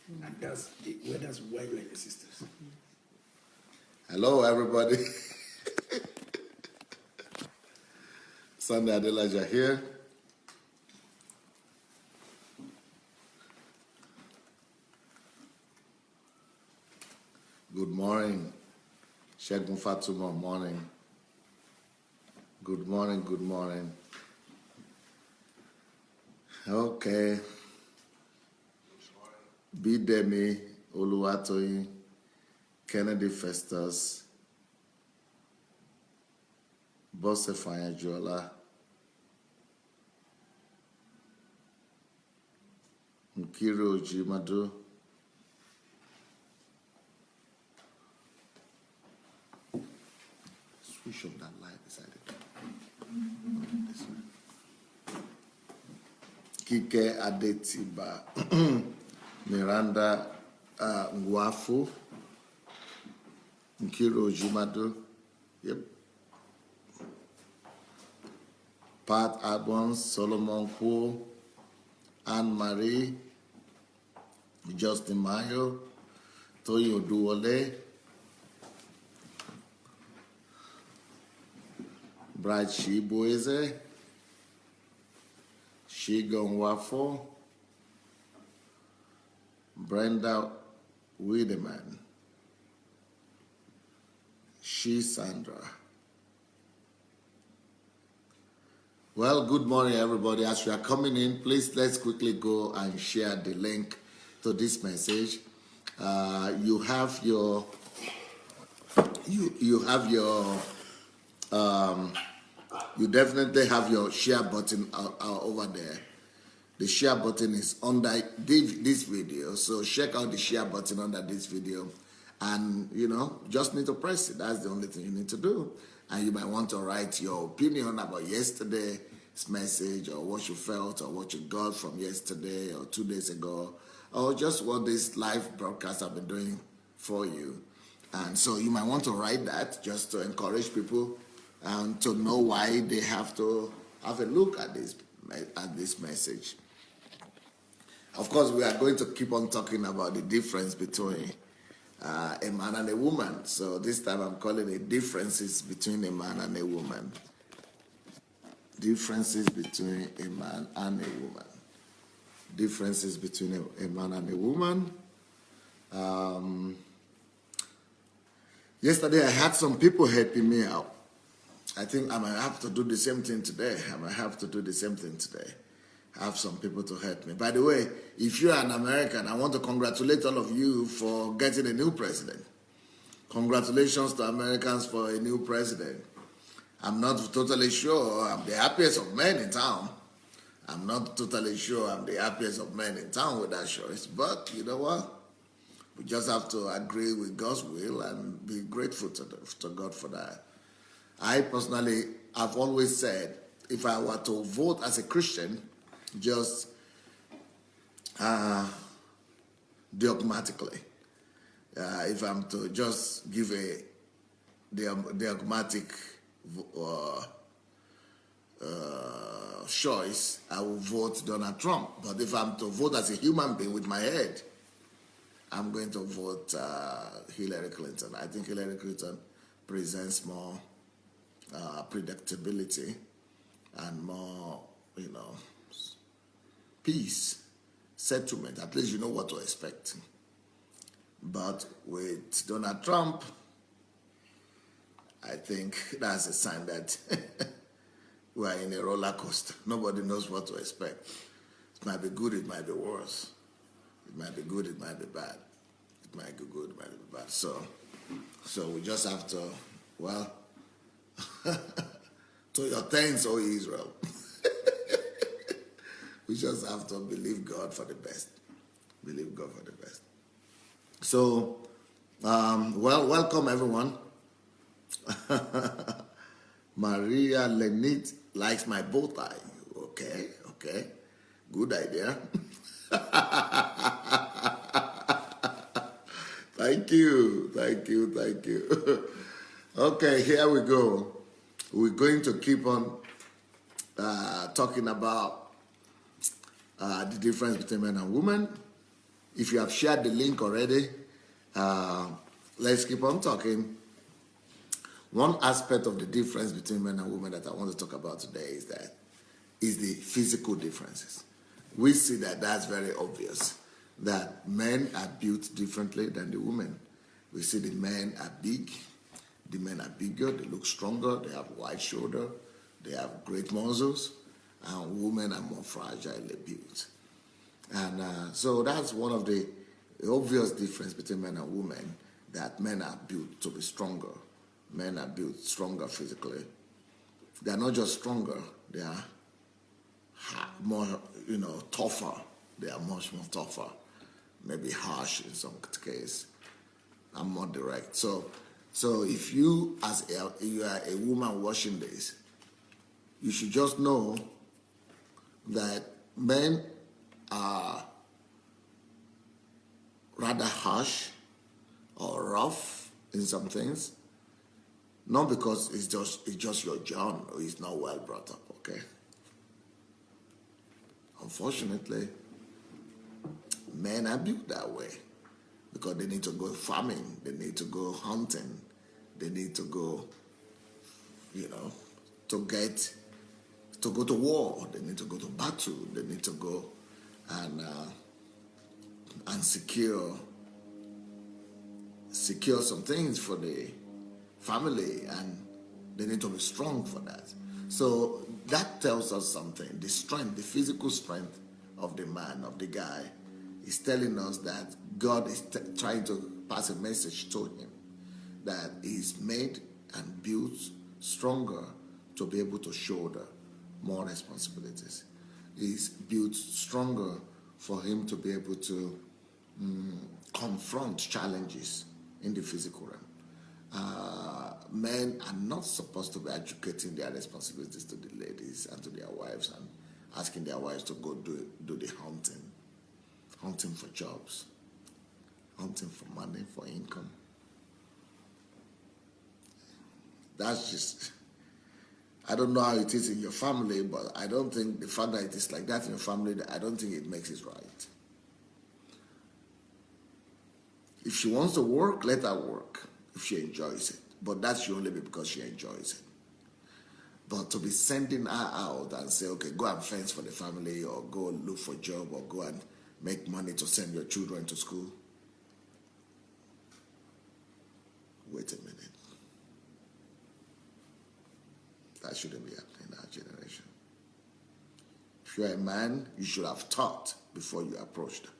And that's why you and your sisters. Hello, everybody. Sunday Adelaja here. Good morning. Shegun Fatuma, morning. Good morning, good morning. Okay. Bidemi, Oluwatoyin, Kennedy Festus, Bose Fanyajola, Nkiro Ojimadu, switch off that light beside it. This one. Kike Adetiba, Miranda Ngwafu, Nkiro Ojimadu, yep. Pat Agbons, Solomon Kwo, Anne-Marie, Justin Mayo, Toyin Oduwole, Bright Shibueze, Shigon Wafo, Brenda Wiedemann, She Sandra. Well, good morning, everybody. As we are coming in, please let's quickly go and share the link to this message. You definitely have your share button over there. The share button is under this video, so check out the share button under this video, and just need to press it. That's the only thing you need to do. And you might want to write your opinion about yesterday's message, or what you felt, or what you got from yesterday or 2 days ago, or just what this live broadcast have been doing for you. And so you might want to write that just to encourage people and to know why they have to have a look at this message. Of course, we are going to keep on talking about the difference between a man and a woman. So this time I'm calling it differences between a man and a woman. Differences between a man and a woman. Differences between a man and a woman. Yesterday I had some people helping me out. I think I might have to do the same thing today. I have some people to help me. By the way, if you're an American, I want to congratulate all of you for getting a new president. Congratulations to Americans for a new president. I'm not totally sure I'm the happiest of men in town. with that choice. But you know what? We just have to agree with God's will and be grateful to God for that. I personally have always said, if I were to vote as a Christian, just dogmatically, if I'm to just give the dogmatic choice, I will vote Donald Trump. But if I'm to vote as a human being with my head, I'm going to vote Hillary Clinton. I think Hillary Clinton presents more predictability and more, peace, settlement. At least you know what to expect. But with Donald Trump, I think that's a sign that we are in a roller coaster. Nobody knows what to expect. It might be good, it might be worse. It might be good, it might be bad. It might be good, it might be bad. So we just have to, to your thanks, O Israel. We just have to believe God for the best. Believe God for the best. So, welcome everyone. Maria Lenit likes my bow tie. Okay. Good idea. Thank you. Okay, here we go. We're going to keep on talking about the difference between men and women. If you have shared the link already, let's keep on talking. One aspect of the difference between men and women that I want to talk about today is the physical differences. We see that that's very obvious, that men are built differently than the women. We see the men are big, the men are bigger, they look stronger, they have wide shoulder, they have great muscles, and women are more fragilely built. And so that's one of the obvious difference between men and women, that men are built to be stronger. Men are built stronger physically. They are not just stronger, they are more, tougher. They are much more tougher, maybe harsh in some case, and more direct. So if you, you are a woman watching this, you should just know that men are rather harsh or rough in some things, not because it's just your John or he's not well brought up, okay? Unfortunately, men are built that way because they need to go farming, they need to go hunting, they need to go, to go to war, they need to go to battle, they need to go and secure some things for the family, and they need to be strong for that. So that tells us something. The strength, the physical strength of the man, of the guy, is telling us that God is trying to pass a message to him, that he's made and built stronger to be able to shoulder more responsibilities. He's built stronger for him to be able to confront challenges in the physical realm. Men are not supposed to be educating their responsibilities to the ladies and to their wives and asking their wives to go do the hunting for jobs, hunting for money, for income. That's just, I don't know how it is in your family, but I don't think the fact that it is like that in your family, I don't think it makes it right. If she wants to work, let her work if she enjoys it. But that should only be because she enjoys it. But to be sending her out and say, okay, go and fence for the family, or go look for a job, or go and make money to send your children to school. Wait a minute. That shouldn't be happening in our generation. If you're a man, you should have thought before you approached her.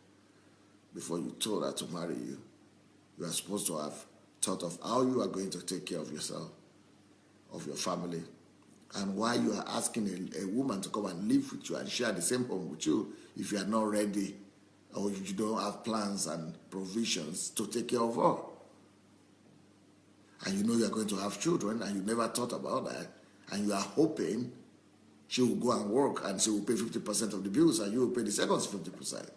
Before you told her to marry you, you are supposed to have thought of how you are going to take care of yourself, of your family, and why you are asking a woman to come and live with you and share the same home with you if you are not ready, or if you don't have plans and provisions to take care of her. And you know you are going to have children and you never thought about that, and you are hoping she will go and work and she will pay 50% of the bills and you will pay the second 50%.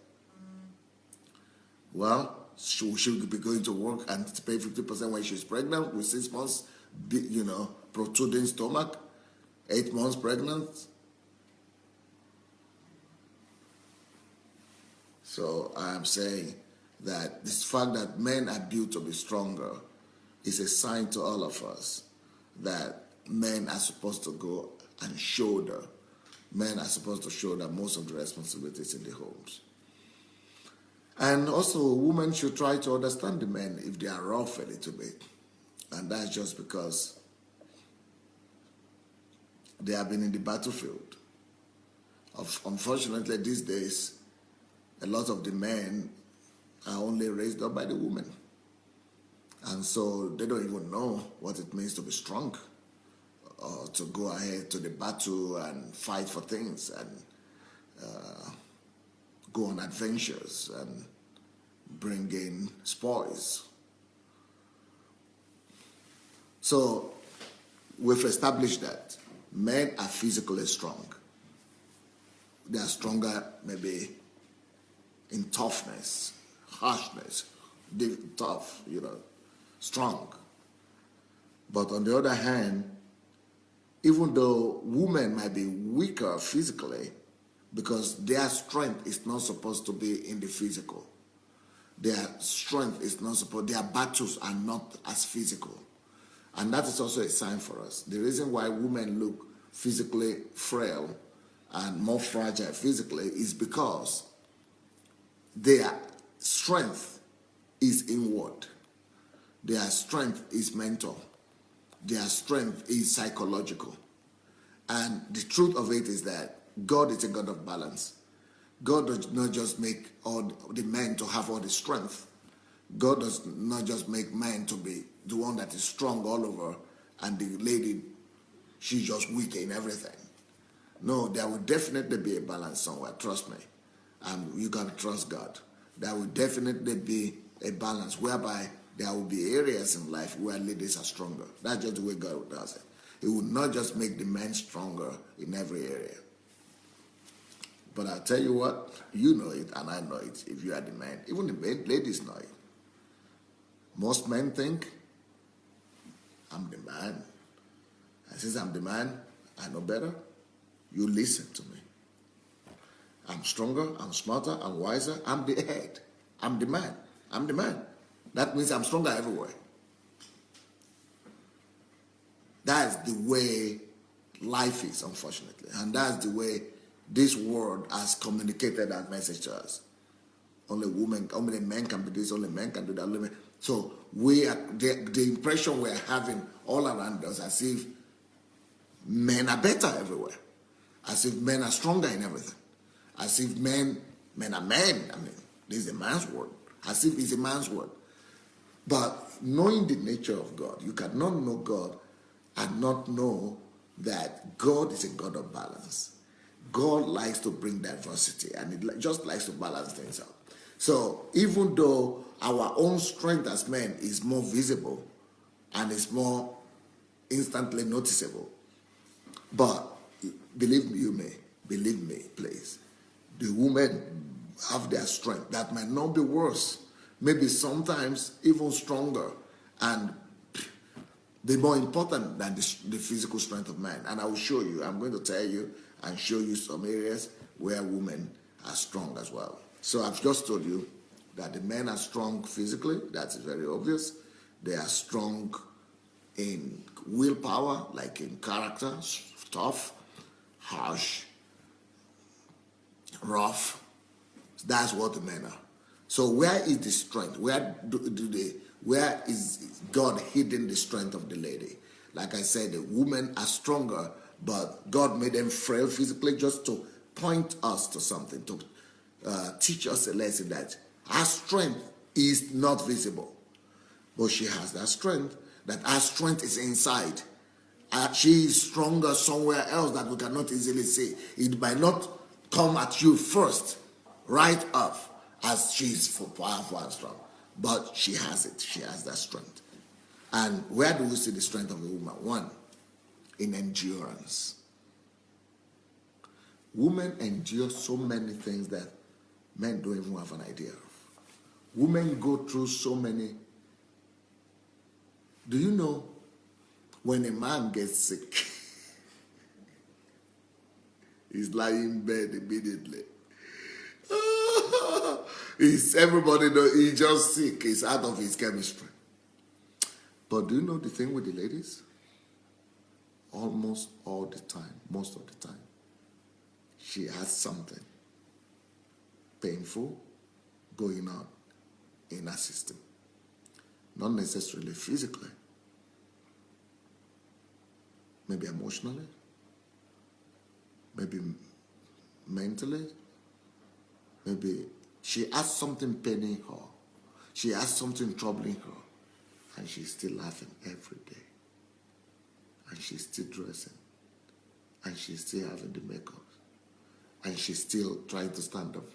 Well, she will be going to work and pay 50% when she's pregnant with 6 months, protruding stomach, 8 months pregnant. So I am saying that this fact that men are built to be stronger is a sign to all of us that men are supposed to go and shoulder. Men are supposed to shoulder most of the responsibilities in the homes. And also, women should try to understand the men if they are rough a little bit. And that's just because they have been in the battlefield. Unfortunately, these days, a lot of the men are only raised up by the women. And so they don't even know what it means to be strong, or to go ahead to the battle and fight for things and go on adventures and bring in spoils. So we've established that men are physically strong. They are stronger maybe in toughness, harshness, tough, strong. But on the other hand, even though women might be weaker physically, because their strength is not supposed to be in the physical. Their strength is not support. Their battles are not as physical. And that is also a sign for us. The reason why women look physically frail and more fragile physically is because their strength is inward. Their strength is mental. Their strength is psychological. And the truth of it is that God is a God of balance. God does not just make all the men to have all the strength. God does not just make men to be the one that is strong all over and the lady, she's just weak in everything. No, there will definitely be a balance somewhere, trust me. And you can trust God. There will definitely be a balance whereby there will be areas in life where ladies are stronger. That's just the way God does it. He will not just make the men stronger in every area. But I'll tell you what, you know it and I know it if you are the man. Even the ladies know it. Most men think, I'm the man. And since I'm the man, I know better. You listen to me. I'm stronger, I'm smarter, I'm wiser, I'm the head. I'm the man. I'm the man. That means I'm stronger everywhere. That's the way life is, unfortunately. And that's the way this world has communicated that message to us. Only men can do this, only men can do that. Only men. So we are, the impression we're having all around us as if men are better everywhere. As if men are stronger in everything. As if men are men. I mean, this is a man's word. As if it's a man's word. But knowing the nature of God, you cannot know God and not know that God is a God of balance. God likes to bring diversity and it just likes to balance things out. So even though our own strength as men is more visible and is more instantly noticeable, but believe me, please, the women have their strength that might not be worse, maybe sometimes even stronger and be more important than the physical strength of man. And I will show you, I'm going to tell you and show you some areas where women are strong as well. So I've just told you that the men are strong physically, that's very obvious. They are strong in willpower, like in character, tough, harsh, rough. That's what the men are. So where is the strength? Where is God hidden the strength of the lady? Like I said, the women are stronger, but God made them frail physically just to point us to something, to teach us a lesson that our strength is not visible. But she has that strength, that our strength is inside. She is stronger somewhere else that we cannot easily see. It might not come at you first, right off, as she is powerful and strong. But she has it. She has that strength. And where do we see the strength of a woman? One, in endurance. Women endure so many things that men don't even have an idea of. Women go through so many. Do you know when a man gets sick, he's lying in bed immediately? Everybody knows he's just sick. He's out of his chemistry. But do you know the thing with the ladies? Almost all the time, most of the time, she has something painful going on in her system. Not necessarily physically. Maybe emotionally. Maybe mentally. Maybe she has something paining her. She has something troubling her. And she's still laughing every day. And she's still dressing. And she's still having the makeup. And she's still trying to stand up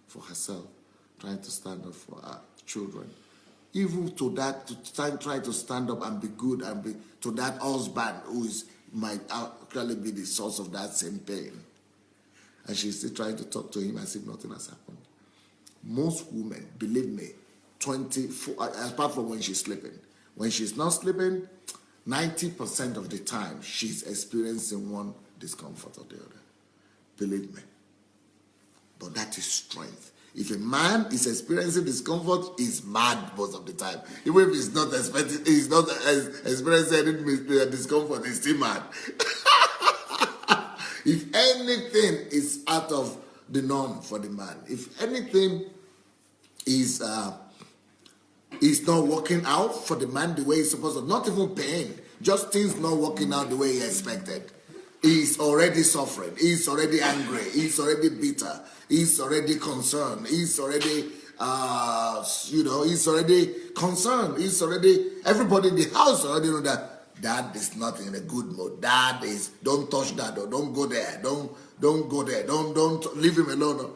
for herself. Trying to stand up for her children. Even to that, to try to stand up and be good and be to that husband who might actually be the source of that same pain. And she's still trying to talk to him as if nothing has happened. Most women, believe me, 24, apart from when she's sleeping. When she's not sleeping, 90% of the time, she's experiencing one discomfort or the other. Believe me. But that is strength. If a man is experiencing discomfort, he's mad most of the time. Even if he's not experiencing any discomfort, he's still mad. If anything is out of the norm for the man, if anything is not working out for the man the way he's supposed to, not even pain, just things not working out the way he expected, he's already suffering, he's already angry, he's already bitter, he's already concerned, he's already he's already concerned, he's already, everybody in the house already know that Dad is not in a good mood. Dad is, don't touch that, or don't go there, don't go there, don't leave him alone.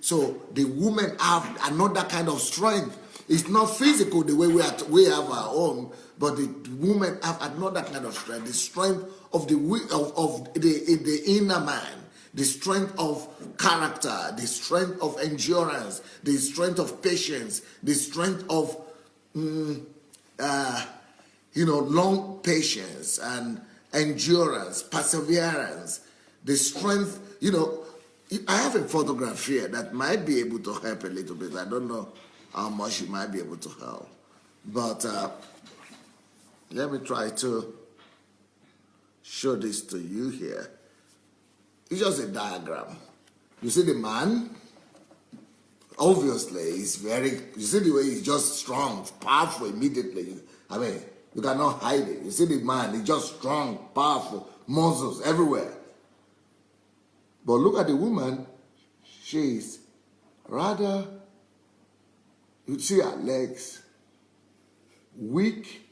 So the women have another kind of strength. It's not physical the way we have our own, but the women have another kind of strength. The strength of the inner man, the strength of character, the strength of endurance, the strength of patience, the strength of long patience and endurance, perseverance, the strength. I have a photograph here that might be able to help a little bit. I don't know how much it might be able to help, but let me try to show this to you here. It's just a diagram. You see the man? Obviously, he's you see the way he's just strong, powerful immediately. I mean, you cannot hide it. You see the man, he's just strong, powerful, muscles everywhere. But look at the woman. She's rather, you see her legs, weak,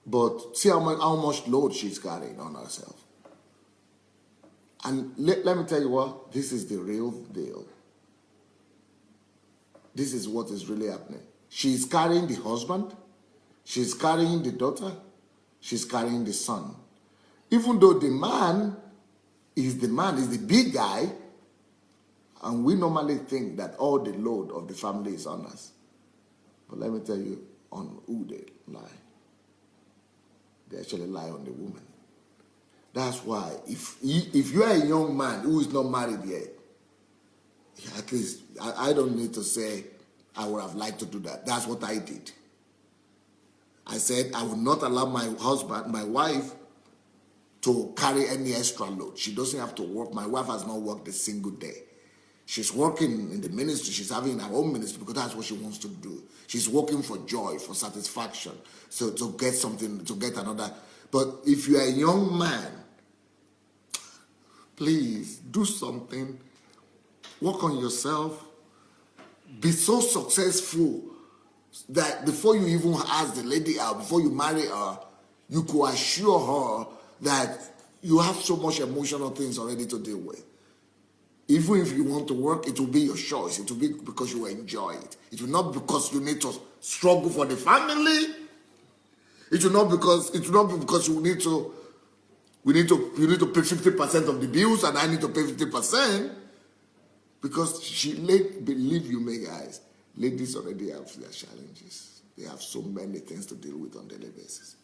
but see how much load she's carrying on herself. And let me tell you what, this is the real deal. This is what is really happening. She's carrying the husband, she's carrying the daughter, she's carrying the son. Even though the man is the big guy, and we normally think that all the load of the family is on us. But let me tell you on who they lie. They actually lie on the woman. That's why if you are a young man who is not married yet, at least I don't need to say I would have liked to do that. That's what I did. I said I would not allow my wife to carry any extra load. She doesn't have to work. My wife has not worked a single day. She's working in the ministry. She's having her own ministry because that's what she wants to do. She's working for joy, for satisfaction, so to get something, to get another. But if you are a young man, please do something. Work on yourself. Be so successful that before you even ask the lady out, before you marry her, you could assure her that you have so much emotional things already to deal with. Even if you want to work, it will be your choice. It will be because you enjoy it. It will not because you need to struggle for the family. It will not be because you need to pay 50% of the bills and I need to pay 50%. Because believe you me, guys, ladies already have their challenges. They have so many things to deal with on a daily basis.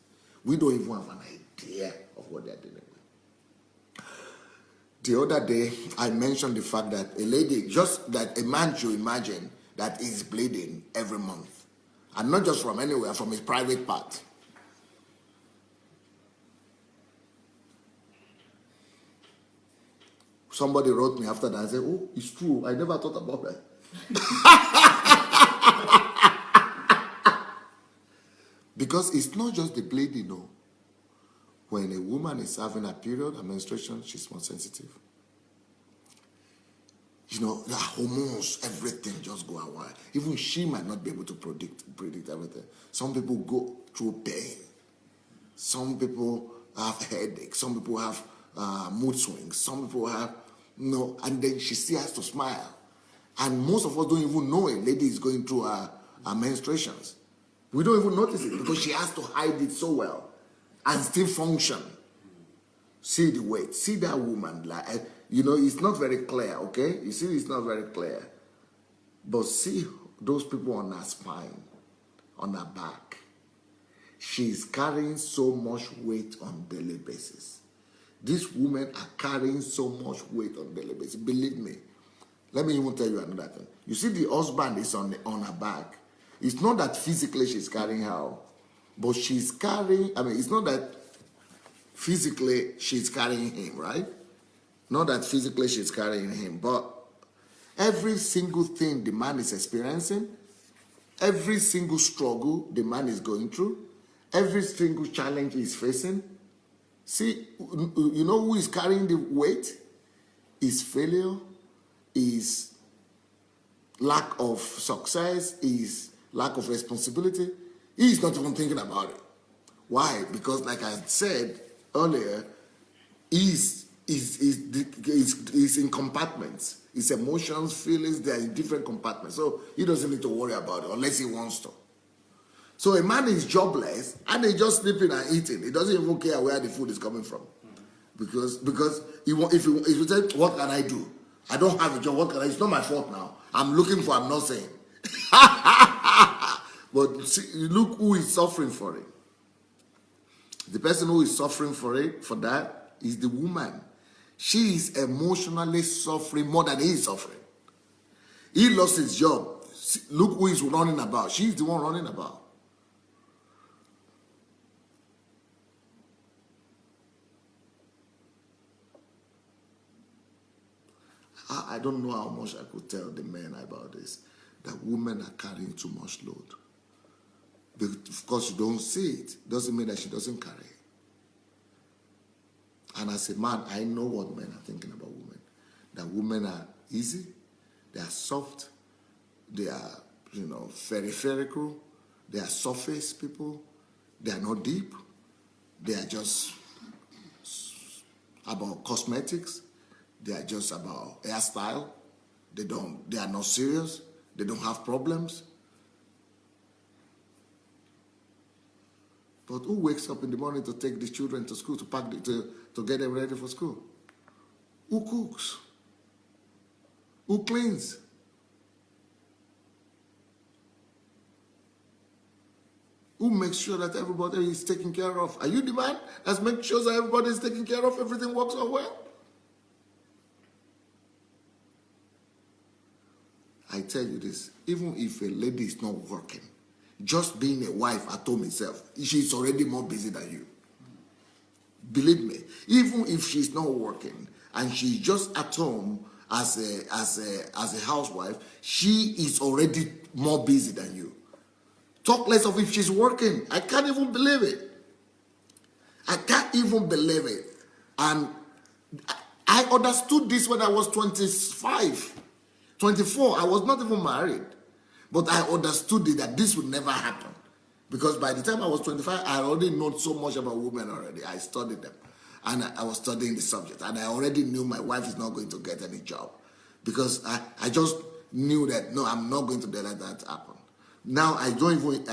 We don't even have an idea of what they're dealing with. The other day, I mentioned the fact that a man should imagine that he's bleeding every month. And not just from anywhere, from his private part. Somebody wrote me after that and said, oh, it's true. I never thought about that. Because it's not just the bleeding, no. When a woman is having a period, a menstruation, she's more sensitive. The hormones, everything just go away. Even she might not be able to predict everything. Some people go through pain. Some people have headaches. Some people have mood swings. Some people have, and then she still has to smile. And most of us don't even know a lady is going through her menstruations. We don't even notice it because she has to hide it so well and still function. See the weight. See that woman. It's not very clear, okay? You see, it's not very clear. But see those people on her spine, on her back. She's carrying so much weight on a daily basis. These women are carrying so much weight on a daily basis. Believe me. Let me even tell you another thing. You see, the husband is on her back. It's not that physically she's carrying her, but she's carrying, I mean, it's not that physically she's carrying him, right? Not that physically she's carrying him, but every single thing the man is experiencing, every single struggle the man is going through, every single challenge he's facing. See, you know who is carrying the weight? Is failure, is lack of success, is lack of responsibility. He's not even thinking about it. Why? Because, like I said earlier, he's in compartments. His emotions, feelings, they are in different compartments. So he doesn't need to worry about it unless he wants to. So a man is jobless and he's just sleeping and eating. He doesn't even care where the food is coming from. Because if you say, what can I do? I don't have a job. What can I do? It's not my fault now. I'm looking for, I'm not saying. But see, look who is suffering for it. The person who is suffering for that, is the woman. She is emotionally suffering more than he is suffering. He lost his job. Look who is running about. She's the one running about. I don't know how much I could tell the men about this. That women are carrying too much load. Of course, you don't see it. Doesn't mean that she doesn't carry it. And as a man, I know what men are thinking about women. That women are easy, they are soft, they are, peripheral, they are surface people, they are not deep, they are just about cosmetics, they are just about hairstyle, they are not serious, they don't have problems. But who wakes up in the morning to take the children to school, to get them ready for school? Who cooks? Who cleans? Who makes sure that everybody is taken care of? Are you the man that makes sure that everybody is taken care of, everything works out well? I tell you this, even if a lady is not working, just being a wife at home itself, she's already more busy than you. Believe me, even if she's not working and she's just at home as a housewife, she is already more busy than you. Talk less of if she's working. I can't even believe it. I can't even believe it. And I understood this when I was 25, 24. I was not even married. But I understood it, that this would never happen. Because by the time I was 25, I already known so much about women already. I studied them. And I was studying the subject. And I already knew my wife is not going to get any job. Because I just knew that, no, I'm not going to let that happen. Now, I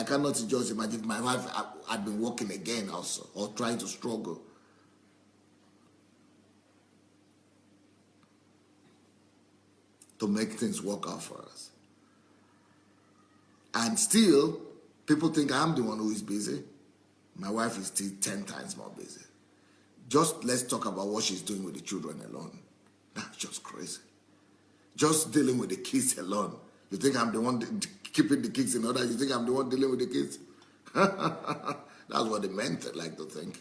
cannot just imagine if my wife had been working again also, or trying to struggle. To make things work out for us. And still, people think I'm the one who is busy. My wife is still 10 times more busy. Just let's talk about what she's doing with the children alone. That's just crazy. Just dealing with the kids alone. You think I'm the one keeping the kids in order? You think I'm the one dealing with the kids? That's what the men like to think.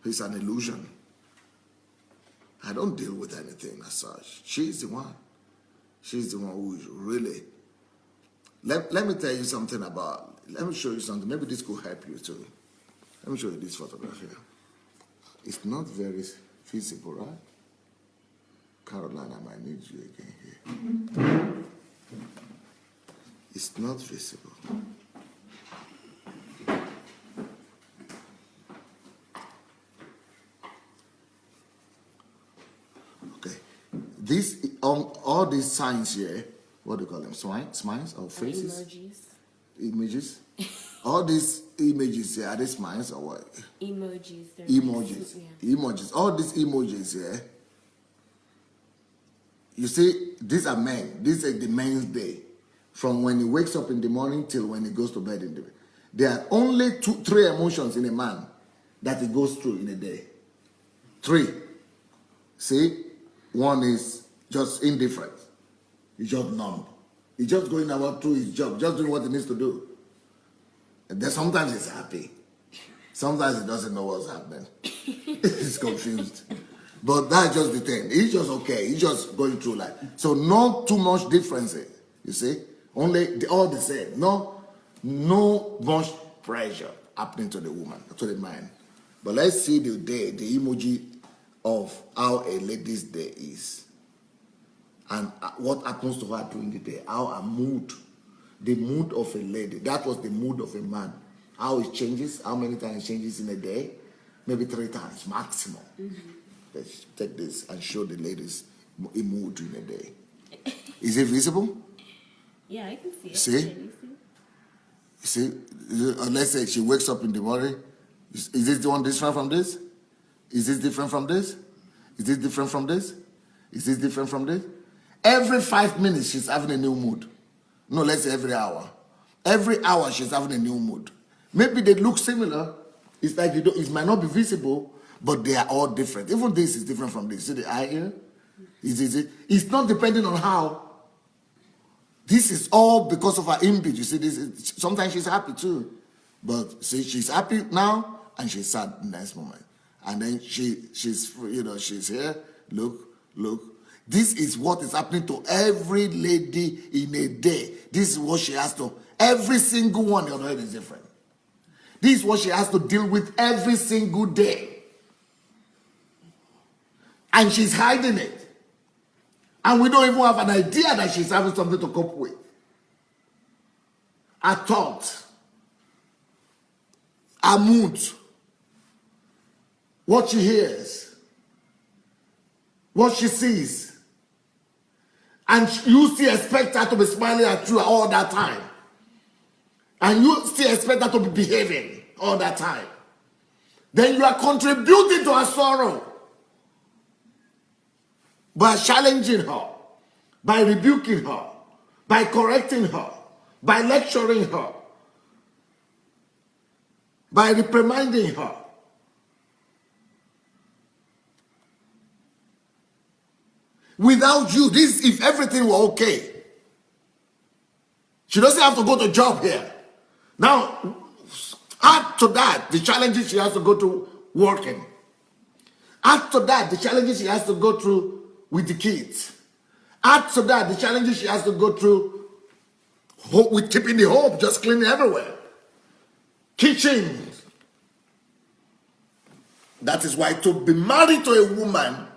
It's an illusion. I don't deal with anything as such. She's the one. She's the one who is really... Let me tell you something about... Let me show you something. Maybe this could help you too. Let me show you this photograph here. It's not very visible, right? Caroline, I might need you again here. It's not visible. Okay. All these signs here, what do you call them? Smiles or faces? Images. All these images here, are they smiles or what? Emojis. Emojis. Yeah. Emojis. All these emojis here. You see, these are men. This is the man's day. From when he wakes up in the morning till when he goes to bed in the day. There are only 3 emotions in a man that he goes through in a day. 3. See? One is just indifference. He's just numb. He's just going about through his job, just doing what he needs to do. And then sometimes he's happy. Sometimes he doesn't know what's happening. He's confused. But that's just the thing. He's just okay. He's just going through life. So not too much difference, you see? Only all the same. No much pressure happening to the woman, to the man. But let's see the day, the emoji of how a lady's day is. And what happens to her during the day. How her mood, the mood of a lady. That was the mood of a man. How it changes, how many times it changes in a day. Maybe 3 times, maximum. Let's take this and show the ladies a mood in a day. Is it visible? Yeah, I can see it. See? See? Let's say she wakes up in the morning. Is this the one different from this? Is this different from this? Is this different from this? Is this different from this? Every 5 minutes, she's having a new mood. No, let's say every hour. Every hour, she's having a new mood. Maybe they look similar. It's like it might not be visible, but they are all different. Even this is different from this. See the eye here? It's not depending on how. This is all because of her image. You see, sometimes she's happy too. But see, she's happy now and she's sad in the next moment. And then she's here. Look. This is what is happening to every lady in a day. This is what she has to. Every single one, your head is different. This is what she has to deal with every single day. And she's hiding it. And we don't even have an idea that she's having something to cope with. Her thoughts, her mood, what she hears, what she sees. And you still expect her to be smiling at you all that time. And you still expect her to be behaving all that time. Then you are contributing to her sorrow by challenging her, by rebuking her, by correcting her, by lecturing her, by reprimanding her. Without you, if everything were okay, she doesn't have to go to job here. Now, add to that the challenges she has to go through working. Add to that the challenges she has to go through with the kids. Add to that the challenges she has to go through with keeping the home just cleaning everywhere. Kitchen. That is why to be married to a woman,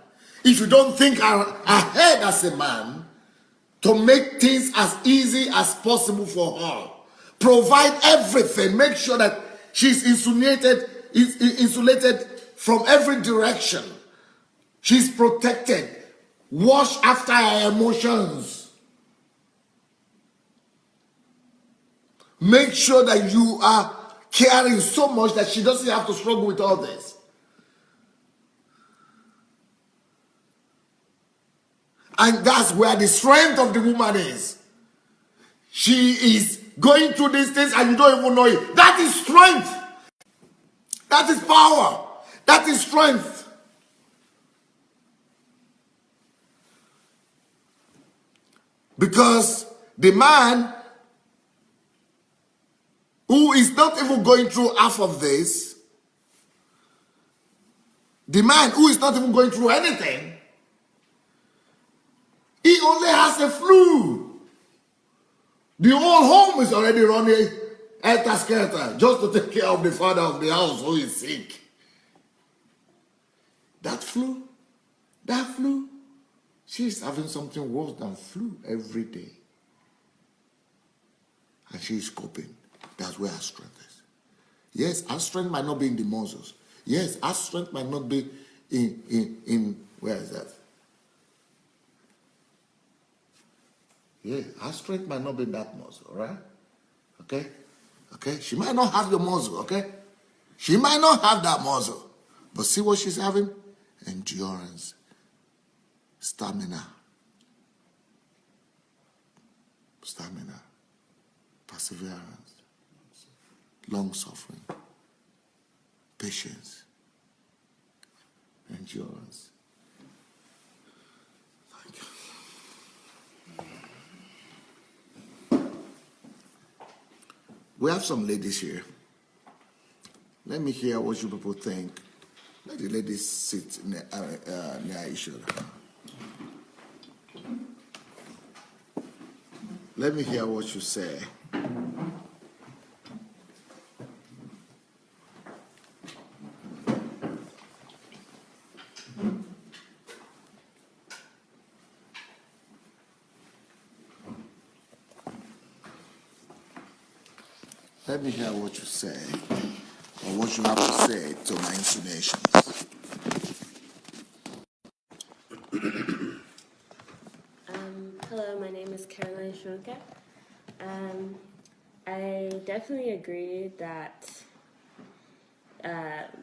if you don't think ahead as a man, to make things as easy as possible for her, provide everything, make sure that she's insulated from every direction. She's protected. Wash after her emotions. Make sure that you are caring so much that she doesn't have to struggle with all this. And that's where the strength of the woman is. She is going through these things and you don't even know it. That is strength. That is power. That is strength. Because the man who is not even going through half of this, the man who is not even going through anything, he only has a flu. The whole home is already running helter-skelter just to take care of the father of the house who is sick. That flu, she's having something worse than flu every day. And she's coping. That's where her strength is. Yes, our strength might not be in the muscles. Yes, our strength might not be in where is that? Yeah, her strength might not be that muscle, right? Okay? Okay? She might not have the muscle, okay? She might not have that muscle. But see what she's having? Endurance. Stamina. Perseverance. Long suffering. Patience. Endurance. Thank you. We have some ladies here. Let me hear what you people think. Let the ladies sit near each other. Let me hear what you say. Let me hear what you say, or what you have to say to my insinuations. Hello, my name is Caroline Schronke. I definitely agree that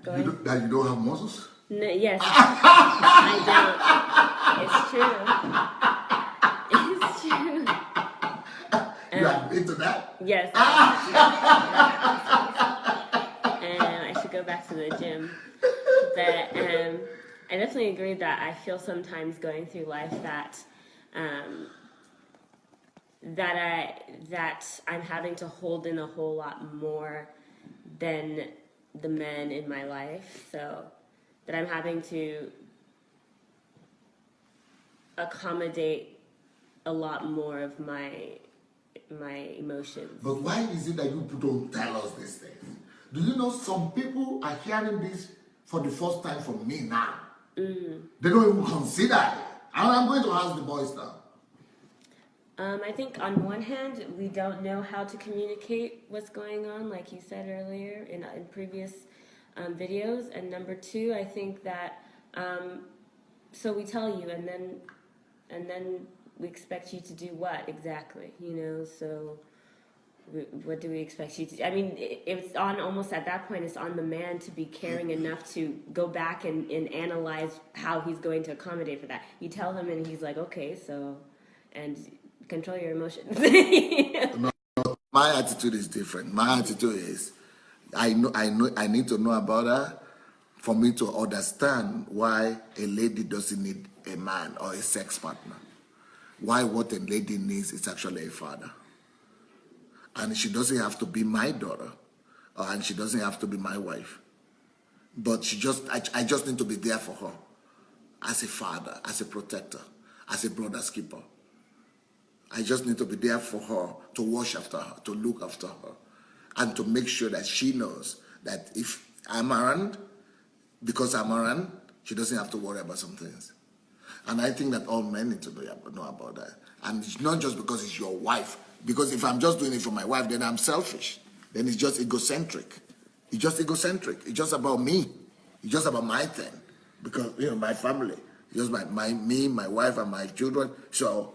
going... That you don't have muscles? No, yes, I don't. It's true. It's true. You admit to that? Yes. And I should go back to the gym. But I definitely agree that I feel sometimes going through life that that I'm having to hold in a whole lot more than the men in my life. So that I'm having to accommodate a lot more of my emotions. But why is it that you don't tell us these things? Do you know some people are hearing this for the first time from me now? Mm-hmm. They don't even consider it. And I'm going to ask the boys now. I think on one hand, we don't know how to communicate what's going on, like you said earlier in previous videos. And number two, I think that so we tell you, and then we expect you to do what exactly? You know, so what do we expect you to do? I mean, it's on almost at that point. It's on the man to be caring enough to go back and analyze how he's going to accommodate for that. You tell him, and he's like, okay, so and. Control your emotions. No, my attitude is different. My attitude is, I need to know about her for me to understand why a lady doesn't need a man or a sex partner. Why what a lady needs is actually a father. And she doesn't have to be my daughter, and she doesn't have to be my wife. But I just need to be there for her as a father, as a protector, as a brother's keeper. I just need to be there for her, to watch after her, to look after her, and to make sure that she knows that if I'm around, because I'm around, she doesn't have to worry about some things. And I think that all men need to know about that. And it's not just because it's your wife. Because if I'm just doing it for my wife, then I'm selfish. Then it's just egocentric. It's just egocentric. It's just about me. It's just about my thing. Because, you know, my family. It's just me, my wife, and my children. So,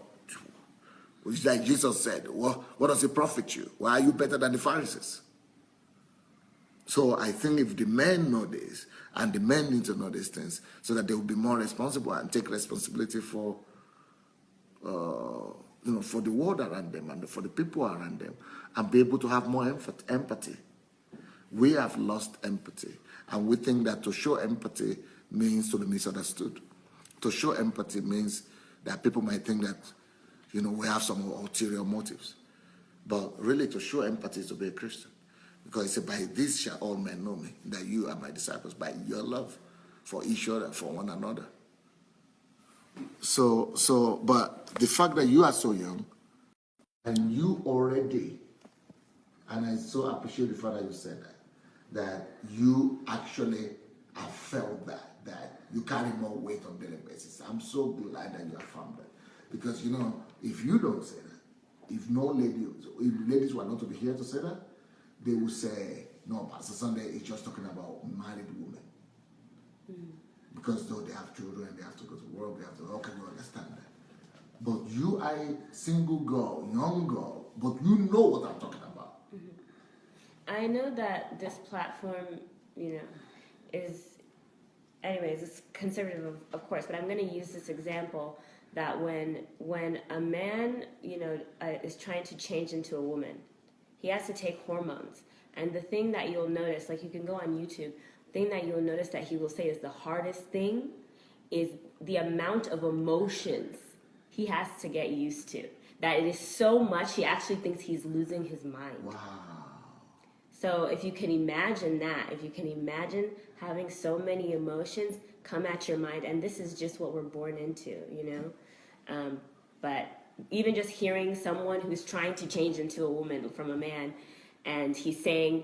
it's like Jesus said, what does it profit you? Why are you better than the Pharisees? So I think if the men know this, and the men need to know these things, so that they will be more responsible and take responsibility for, for the world around them and for the people around them, and be able to have more empathy. We have lost empathy, and we think that to show empathy means to be misunderstood. To show empathy means that people might think that, you know, we have some ulterior motives. But really, to show empathy is to be a Christian. Because it said, by this shall all men know me, that you are my disciples, by your love for each other, for one another. But the fact that you are so young, and you already, and I so appreciate the fact that you said that you actually have felt that you carry more weight on a daily basis. I'm so glad that you have found that. Because, you know, if you don't say that, if ladies were not to be here to say that, they would say, no, Pastor Sunday is just talking about married women. Mm. Because though they have children, they have to go to work, they have to, how can you understand that? But you are a single girl, young girl, but you know what I'm talking about. Mm-hmm. I know that this platform, you know, is, anyways, it's conservative, of course, but I'm going to use this example that when a man, you know, is trying to change into a woman, he has to take hormones. And the thing that you'll notice, like you can go on YouTube, the thing that you'll notice that he will say is the hardest thing is the amount of emotions he has to get used to. That it is so much, he actually thinks he's losing his mind. Wow. So if you can imagine that, if you can imagine having so many emotions come at your mind, and this is just what we're born into, but even just hearing someone who's trying to change into a woman from a man, and he's saying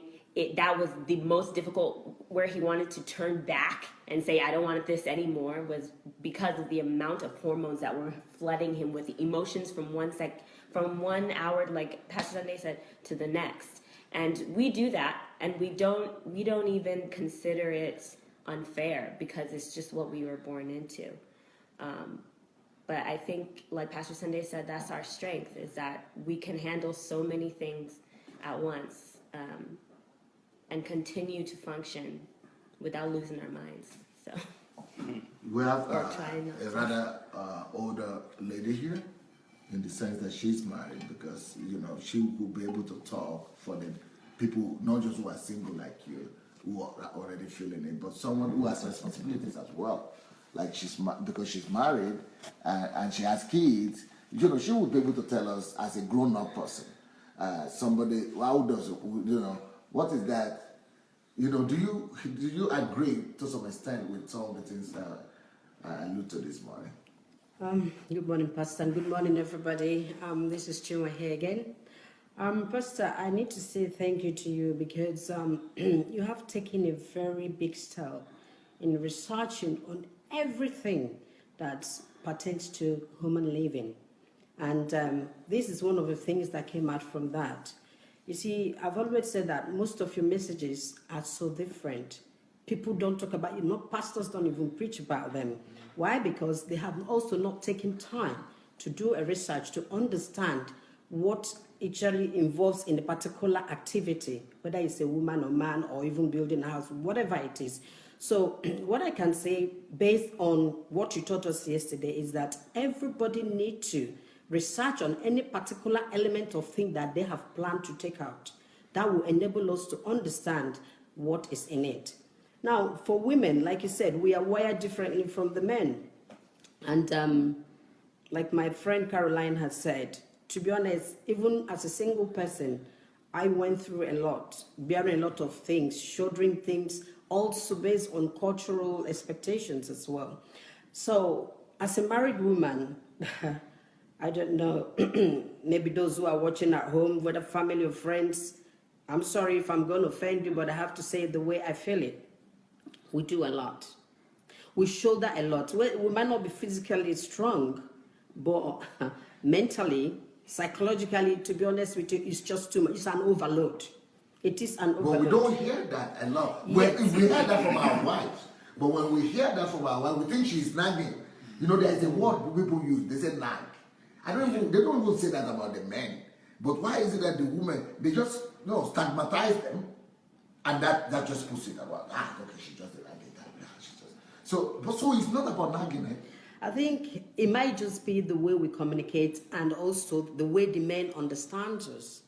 that was the most difficult, where he wanted to turn back and say, I don't want this anymore, was because of the amount of hormones that were flooding him with emotions from 1 hour, like Pastor Sunday said, to the next. And we do that, and we don't even consider it unfair, because it's just what we were born into. But I think, like Pastor Sunday said, that's our strength, is that we can handle so many things at once, and continue to function without losing our minds. So we have a rather older lady here, in the sense that she's married, because she will be able to talk for the people, not just who are single like you, who are already feeling it, but someone who has responsibilities as well. Like because she's married and she has kids, she will be able to tell us as a grown-up person, somebody, how does what is that? Do you agree to some extent with some of the things that I alluded to this morning? Good morning, Pastor, and good morning, everybody. This is Chinua here again. Pastor, I need to say thank you to you, because you have taken a very big step in researching on everything that pertains to human living. And this is one of the things that came out from that. You see, I've always said that most of your messages are so different. People don't talk about, pastors don't even preach about them. Why? Because they have also not taken time to do a research to understand what actually involves in a particular activity, whether it's a woman or man, or even building a house, whatever it is. So what I can say based on what you taught us yesterday is that everybody needs to research on any particular element of thing that they have planned to take out. That will enable us to understand what is in it. Now, for women, like you said, we are wired differently from the men. And like my friend Caroline has said, to be honest, even as a single person, I went through a lot, bearing a lot of things, shouldering things, also based on cultural expectations as well. So as a married woman, I don't know, maybe those who are watching at home, whether family or friends, I'm sorry if I'm going to offend you, but I have to say it the way I feel it. We do a lot. We shoulder a lot. We might not be physically strong, but mentally, psychologically, to be honest with you, it's just too much. It's an overload. It is an overload. But we don't hear that a lot. Yes. We hear that from our wives. But when we hear that from our wives, we think she's nagging. There's a word people use. They say nag. They don't even say that about the men. But why is it that the women, they just stigmatize them, and that just puts it about, okay, she's just a nagging type. So it's not about nagging, eh? I think it might just be the way we communicate, and also the way the men understand us.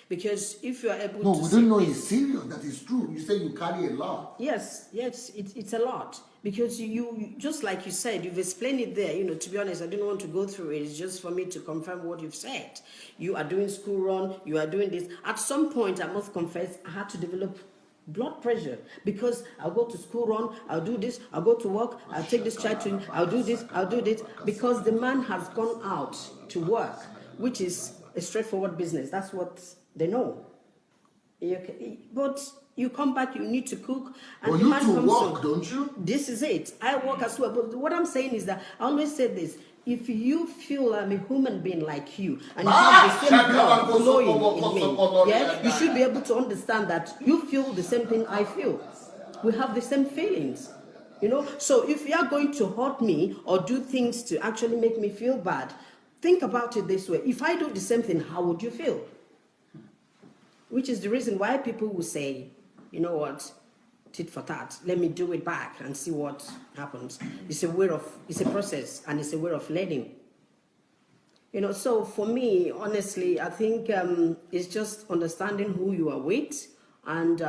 Because if you are able to... No, we don't know it's serious. That is true. You say you carry a lot. Yes, it's a lot. Because you just like you said, you've explained it there. To be honest, I didn't want to go through it. It's just for me to confirm what you've said. You are doing school run. You are doing this. At some point, I must confess, I had to develop blood pressure, because I'll go to school run, I'll do this, I'll go to work, I'll take this child to, I'll do this, because the man has gone out to work, which is a straightforward business. That's what they know. But you come back, you need to cook, and the man comes work, don't you? This is it. I work as well. But what I'm saying is that I always say this: if you feel I'm a human being like you, and you have the same blood flowing in me, you should be able to understand that you feel the same thing I feel. We have the same feelings. So if you are going to hurt me or do things to actually make me feel bad, think about it this way: if I do the same thing, how would you feel? Which is the reason why people will say, you know what, tit for tat, let me do it back and see what happens. It's a process, and it's a way of learning. So for me, honestly, I think it's just understanding who you are with, and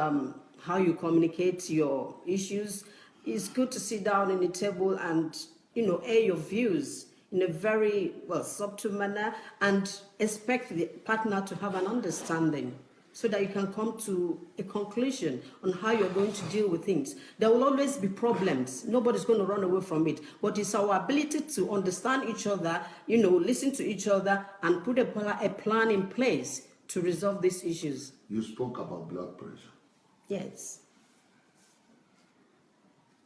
how you communicate your issues. It's good to sit down in the table and, air your views in a very, subtle manner, and expect the partner to have an understanding. so that you can come to a conclusion on how you're going to deal with things. There will always be problems. Nobody's going to run away from it. But it's our ability to understand each other, listen to each other, and put a plan in place to resolve these issues. You spoke about blood pressure. Yes.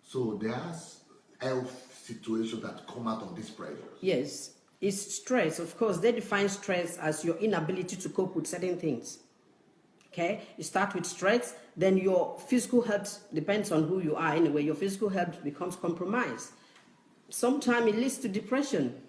So there's health situations that come out of this pressure. Yes. It's stress. Of course, they define stress as your inability to cope with certain things. Okay, you start with stress, then your physical health depends on who you are anyway. Your physical health becomes compromised. Sometimes it leads to depression.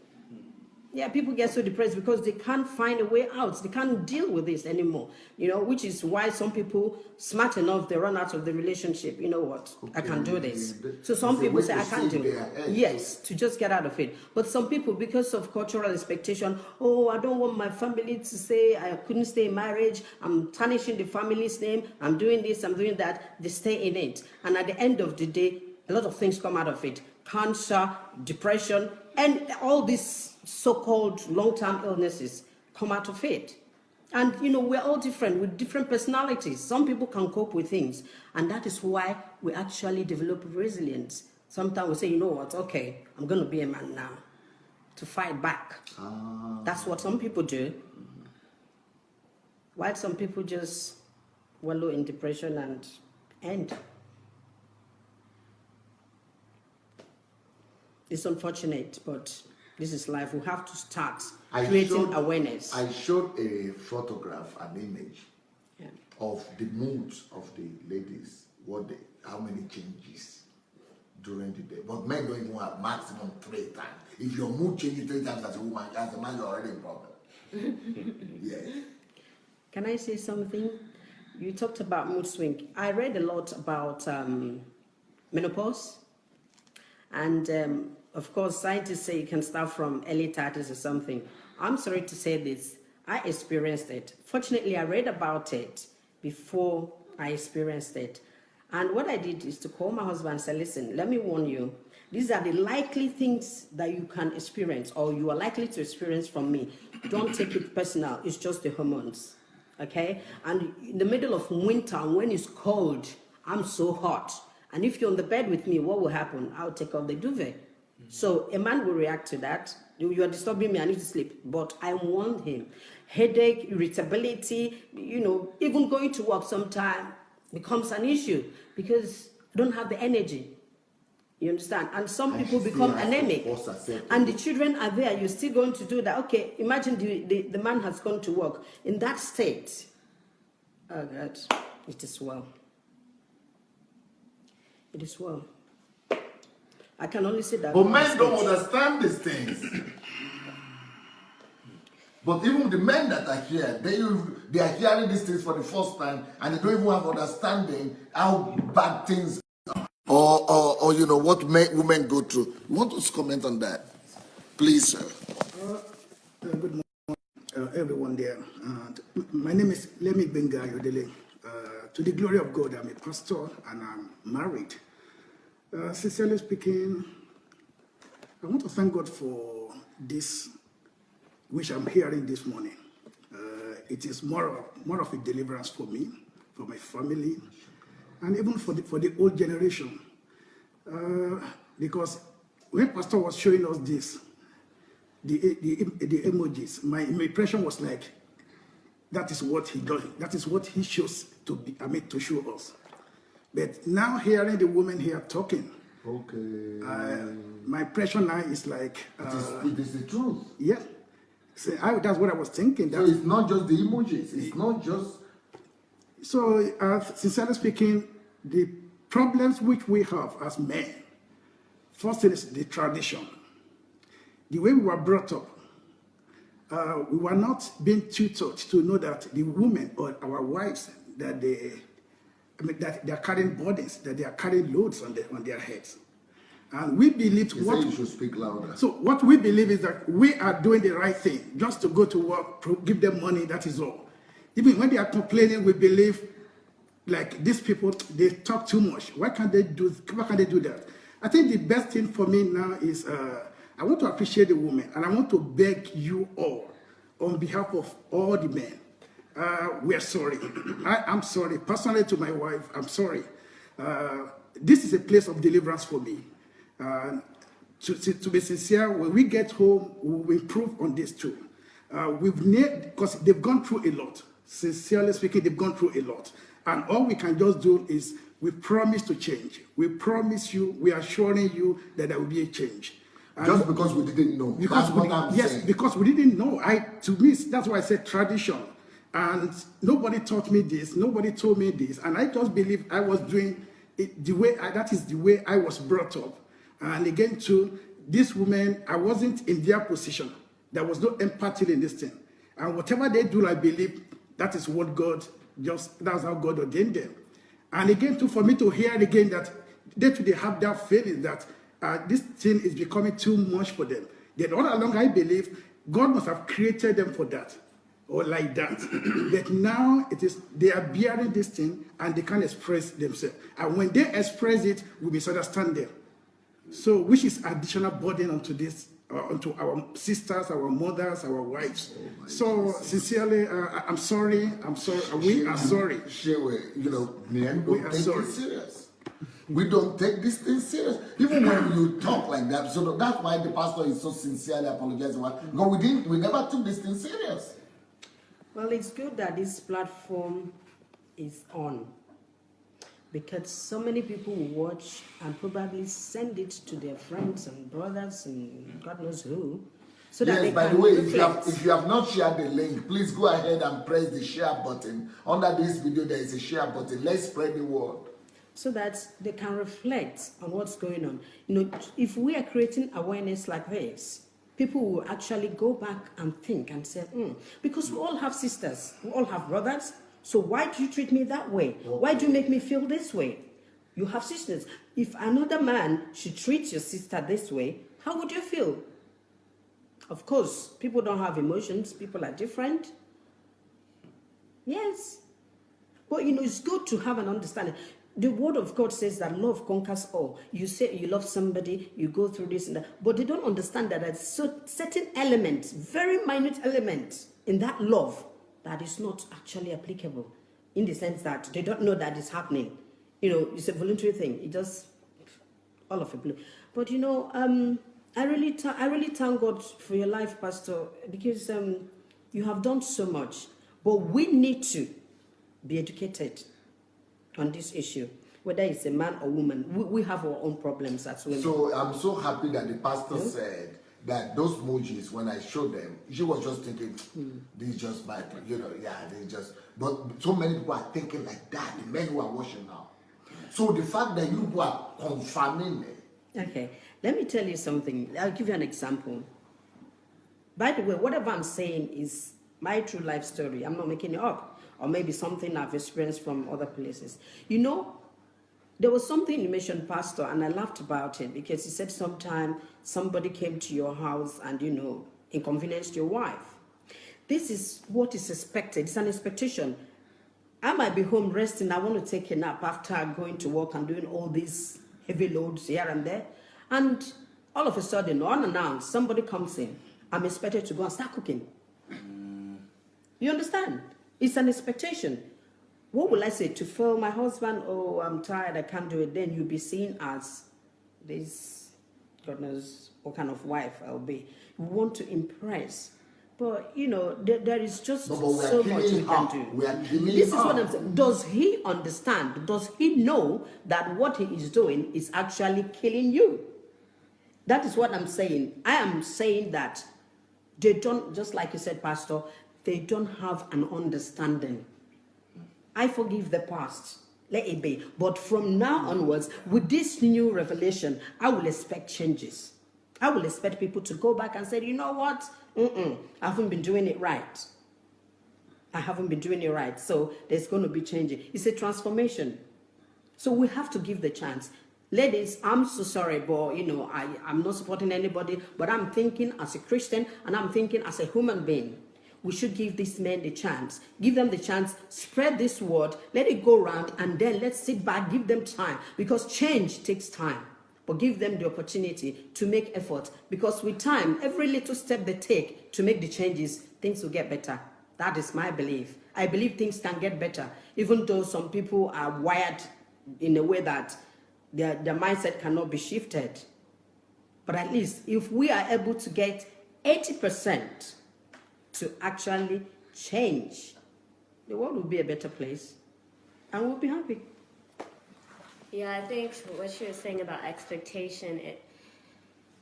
Yeah, people get so depressed because they can't find a way out. They can't deal with this anymore, which is why some people, smart enough, they run out of the relationship. You know what? Okay. I can't do this. So some people say, I can't do it. Yes, to just get out of it. But some people, because of cultural expectation, oh, I don't want my family to say I couldn't stay in marriage. I'm tarnishing the family's name. I'm doing this, I'm doing that. They stay in it. And at the end of the day, a lot of things come out of it. Cancer, depression, and all these so-called long-term illnesses come out of it. And, we're all different with different personalities. Some people can cope with things. And that is why we actually develop resilience. Sometimes we say, you know what, okay, I'm going to be a man now to fight back. That's what some people do. While some people just wallow in depression and end. It's unfortunate, but this is life. We have to start creating awareness. I showed a photograph, an image of the moods of the ladies, how many changes during the day. But men don't even have maximum 3 times. If your mood changes 3 times as a woman, as a man, you're already in problem. Yes. Can I say something? You talked about mood swing. I read a lot about menopause. And of course, scientists say you can start from early 30s or something. I'm sorry to say this. I experienced it. Fortunately, I read about it before I experienced it. And what I did is to call my husband and say, listen, let me warn you. These are the likely things that you can experience or you are likely to experience from me. Don't take it personal. It's just the hormones. Okay? And in the middle of winter, when it's cold, I'm so hot. And if you're on the bed with me, what will happen? I'll take off the duvet. So a man will react to that. You are disturbing me, I need to sleep. But I warned him. Headache, irritability, even going to work sometime becomes an issue because I don't have the energy. You understand? And some people become anemic. And the children are there. You're still going to do that. Okay, imagine the man has gone to work. In that state, oh God, it is well. It is well. I can only say that. But men don't understand these things. But even the men that are here, they are hearing these things for the first time and they don't even have understanding how bad things are. Or what women go through. You want to comment on that? Please, sir. Good morning, everyone there. My name is Lemi Benga Yodele. To the glory of God, I'm a pastor and I'm married. Sincerely speaking, I want to thank God for this, which I'm hearing this morning. It is more of a deliverance for me, for my family, and even for the old generation. Because when Pastor was showing us this, the emojis, my impression was like, that is what he does. That is what he shows to show us. But now hearing the woman here talking, my impression now is like... it is the truth. Yeah. So that's what I was thinking. So it's not just the emojis. It's not just... So, sincerely speaking, the problems which we have as men, first thing is the tradition. The way we were brought up, we were not being tutored to know that the women or our wives, that they are carrying burdens, that they are carrying loads on their heads. And we believed you should speak louder. So what we believe is that we are doing the right thing, just to go to work, give them money, that is all. Even when they are complaining, we believe, like these people, they talk too much. Why can't they do that? I think the best thing for me now is, I want to appreciate the women, and I want to beg you all, on behalf of all the men, we are sorry. I'm sorry. Personally to my wife, I'm sorry. This is a place of deliverance for me. To be sincere, when we get home, we'll improve on this too. Because they've gone through a lot. Sincerely speaking, they've gone through a lot. And all we can just do is we promise to change. We promise you, we are assuring you that there will be a change. And just because we didn't know. Because because we didn't know. To me, that's why I said tradition. And nobody taught me this. Nobody told me this. And I just believe I was doing it the way, that is the way I was brought up. And again, too, this woman, I wasn't in their position. There was no empathy in this thing. And whatever they do, I believe that is what that's how God ordained them. And again, too, for me to hear again that they have that feeling that this thing is becoming too much for them. Then all along, I believe God must have created them for that, or like that. But now they are bearing this thing and they can't express themselves. And when they express it, we misunderstand them. So, which is additional burden onto this, onto our sisters, our mothers, our wives. So, sincerely, I'm sorry. We are sorry. Men don't take this serious. We don't take this thing serious. Even when you talk like that, so that's why the pastor is so sincerely apologizing. Because we never took this thing serious. Well, it's good that this platform is on, because so many people will watch and probably send it to their friends and brothers and God knows who. So that they by can the way, reflect. if you have not shared the link, please go ahead and press the share button. Under this video, there is a share button. Let's spread the word. So that they can reflect on what's going on. If we are creating awareness like this, people will actually go back and think and say, because we all have sisters, we all have brothers, so why do you treat me that way? Why do you make me feel this way? You have sisters. If another man should treat your sister this way, how would you feel? Of course, people don't have emotions. People are different. Yes. But, it's good to have an understanding. The word of God says that love conquers all. You say you love somebody, you go through this and that, but they don't understand that there's certain elements, very minute elements in that love that is not actually applicable, in the sense that they don't know that it's happening. It's a voluntary thing. It just all of it blue. But I really thank God for your life, Pastor, because you have done so much. But we need to be educated on this issue, whether it's a man or woman. We have our own problems as well. So I'm so happy that the pastor said that those emojis, when I showed them, she was just thinking, this is just my, they just, but so many people are thinking like that, the men who are watching now. So the fact that you are confirming it. Okay, let me tell you something. I'll give you an example. By the way, whatever I'm saying is my true life story. I'm not making it up. Or maybe something I've experienced from other places. There was something you mentioned, Pastor, and I laughed about it because he said sometime somebody came to your house and, inconvenienced your wife. This is what is expected. It's an expectation. I might be home resting. I want to take a nap after going to work and doing all these heavy loads here and there. And all of a sudden, unannounced, somebody comes in. I'm expected to go and start cooking. You understand? It's an expectation. What will I say? To tell my husband, oh, I'm tired, I can't do it, then you'll be seen as this, God knows what kind of wife I'll be. We want to impress. But, there is just so much we can do. This is what I'm saying. Does he understand? Does he know that what he is doing is actually killing you? That is what I'm saying. I am saying that they don't, just like you said, Pastor, they don't have an understanding. I forgive the past. Let it be. But from now onwards, with this new revelation, I will expect changes. I will expect people to go back and say, you know what? I haven't been doing it right. I haven't been doing it right. So there's going to be changes. It's a transformation. So we have to give the chance. Ladies, I'm so sorry, but, I'm not supporting anybody, but I'm thinking as a Christian and I'm thinking as a human being. We should give these men the chance. Give them the chance. Spread this word. Let it go around. And then let's sit back. Give them time. Because change takes time. But give them the opportunity to make effort. Because with time, every little step they take to make the changes, things will get better. That is my belief. I believe things can get better, even though some people are wired in a way that their mindset cannot be shifted. But at least if we are able to get 80% to actually change, the world will be a better place and we'll be happy. Yeah, I think what she was saying about expectation,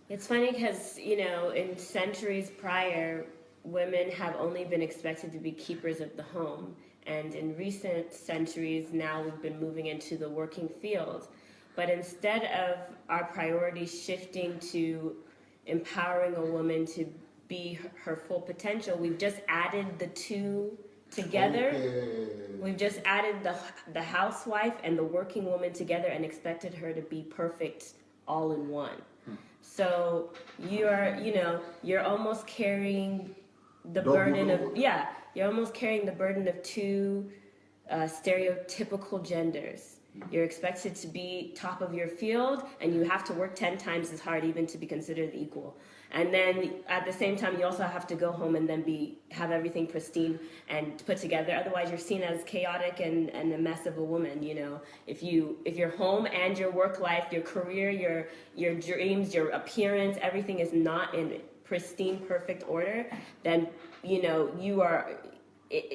it's funny because, you know, in centuries prior, women have only been expected to be keepers of the home. And in recent centuries, now we've been moving into the working field. But instead of our priorities shifting to empowering a woman to be her full potential, we've just added the two together. Okay. We've just added the housewife and the working woman together and expected her to be perfect all in one. So you're almost carrying the burden of you're almost carrying the burden of two stereotypical genders. You're expected to be top of your field, and you have to work 10 times as hard even to be considered equal. And then at the same time, you also have to go home and then have everything pristine and put together. Otherwise, you're seen as chaotic and a mess of a woman. You know, if your home and your work life, your career, your dreams, your appearance, everything is not in pristine, perfect order, then you are.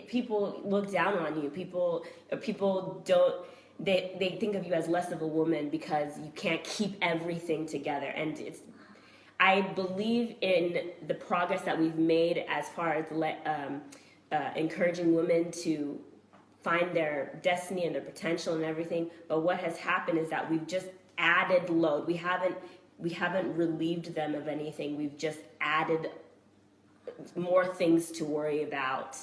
People look down on you. People don't. They think of you as less of a woman because you can't keep everything together. And I believe in the progress that we've made as far as encouraging women to find their destiny and their potential and everything. But what has happened is that we've just added load. We haven't relieved them of anything. We've just added more things to worry about,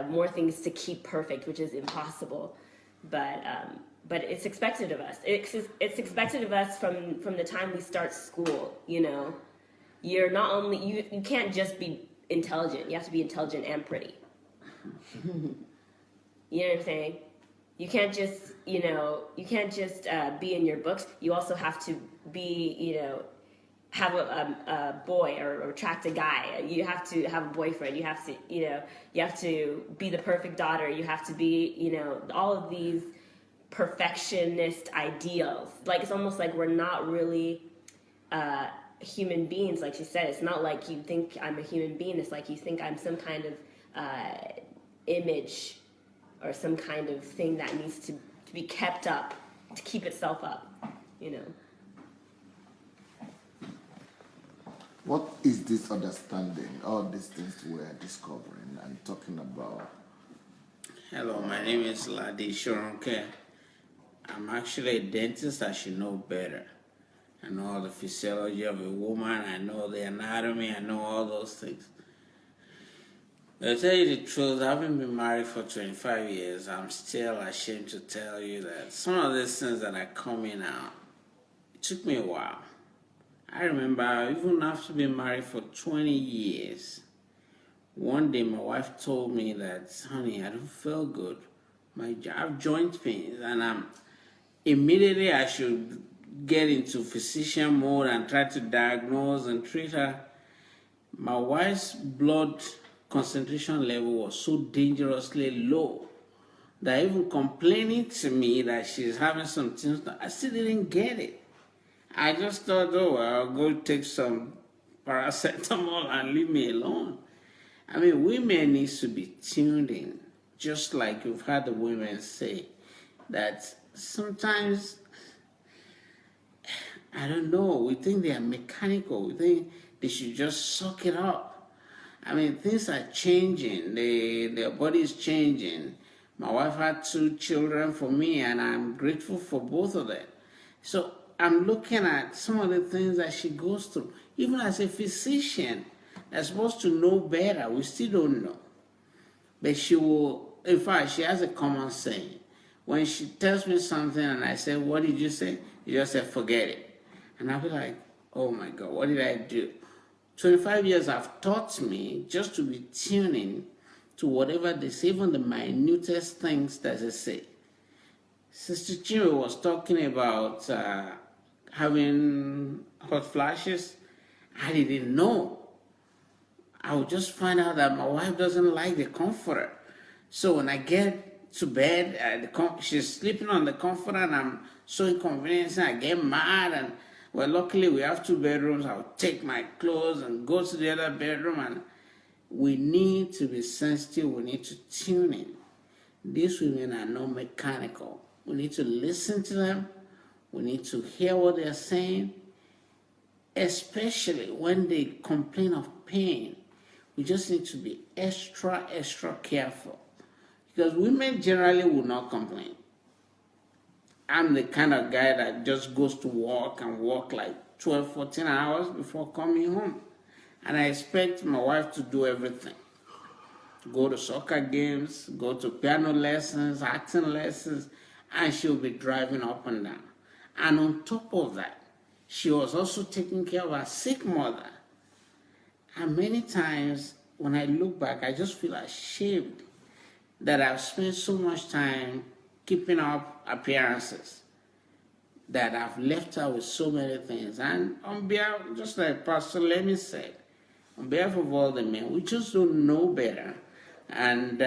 more things to keep perfect, which is impossible. But it's expected of us. It's expected of us from the time we start school. You know, you're not only you can't just be intelligent. You have to be intelligent and pretty. You know what I'm saying? You can't just be in your books. You also have to be have a boy or attract a guy. You have to have a boyfriend. You have to be the perfect daughter. You have to be all of these perfectionist ideals. Like, it's almost like we're not really human beings. Like she said, it's not like you think I'm a human being. It's like you think I'm some kind of image or some kind of thing that needs to be kept up, to keep itself up, What is this understanding, all these things we're discovering and talking about? Hello, my name is Ladi Shoronke. I'm actually a dentist. I should know better. I know the physiology of a woman. I know the anatomy. I know all those things. But to tell you the truth, having been married for 25 years, I'm still ashamed to tell you that some of these things that are coming out, it took me a while. I remember even after being married for 20 years, one day my wife told me that, honey, I don't feel good. I have joint pains, and immediately I should get into physician mode and try to diagnose and treat her. My wife's blood concentration level was so dangerously low that even complaining to me that she's having some things, I still didn't get it. I just thought, oh, well, I'll go take some paracetamol and leave me alone. I mean, women need to be tuned in, just like you've heard the women say, that sometimes, I don't know, we think they are mechanical. We think they should just suck it up. I mean, things are changing. Their body is changing. My wife had 2 children for me, and I'm grateful for both of them. So I'm looking at some of the things that she goes through. Even as a physician that's supposed to know better, we still don't know. But she will, in fact, she has a common saying. When she tells me something and I say, what did you say? You just say, forget it. And I'll be like, oh my God, what did I do? 25 years have taught me just to be tuning to whatever they say, even the minutest things that they say. Sister Chinwe was talking about having hot flashes. I didn't know. I would just find out that my wife doesn't like the comforter. So when I get to bed, she's sleeping on the comforter, and I'm so inconvenienced, and I get mad. And well, luckily we have 2 bedrooms. I'll take my clothes and go to the other bedroom. And we need to be sensitive. We need to tune in. These women are not mechanical. We need to listen to them. We need to hear what they're saying, especially when they complain of pain. We just need to be extra, extra careful, because women generally will not complain. I'm the kind of guy that just goes to work and work like 12, 14 hours before coming home. And I expect my wife to do everything. Go to soccer games, go to piano lessons, acting lessons, and she'll be driving up and down. And on top of that, she was also taking care of her sick mother. And many times when I look back, I just feel ashamed that I've spent so much time keeping up appearances, that I've left her with so many things. And on behalf, just like Pastor Lemmy said, on behalf of all the men, we just don't know better. And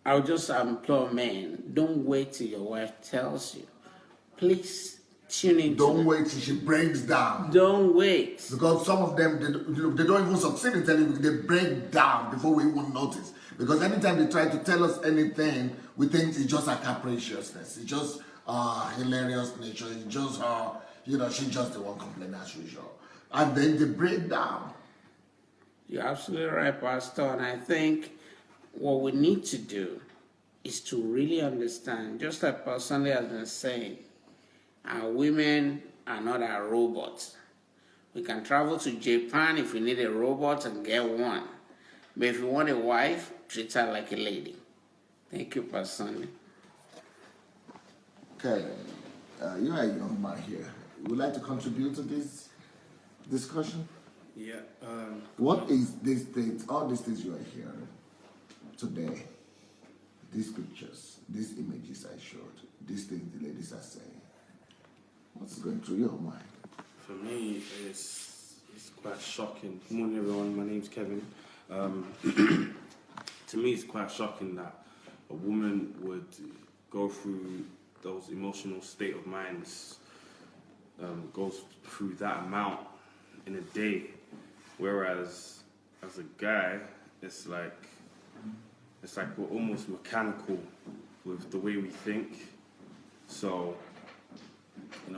I'll just implore men, don't wait till your wife tells you. Please tune in. Don't wait till she breaks down. Don't wait. Because some of them, they don't even succeed in telling you, they break down before we even notice. Because anytime they try to tell us anything, we think it's just a capriciousness. It's just hilarious nature. It's just she's just the one complaining as usual. And then they break down. You're absolutely right, Pastor. And I think what we need to do is to really understand, just like Pastor Sunday has been saying, our women are not our robots. We can travel to Japan if we need a robot and get one. But if you want a wife, treat her like a lady. Thank you, Pastor Sunday. Okay, you are a young man here. Would you like to contribute to this discussion? Yeah. What is these things, all these things you are hearing today, these pictures, these images I showed, these things the ladies are saying, what's going through your mind? For me, it's quite shocking. Good morning, everyone. My name's Kevin. To me, it's quite shocking that a woman would go through those emotional state of minds, goes through that amount in a day, whereas as a guy, it's like we're almost mechanical with the way we think. So,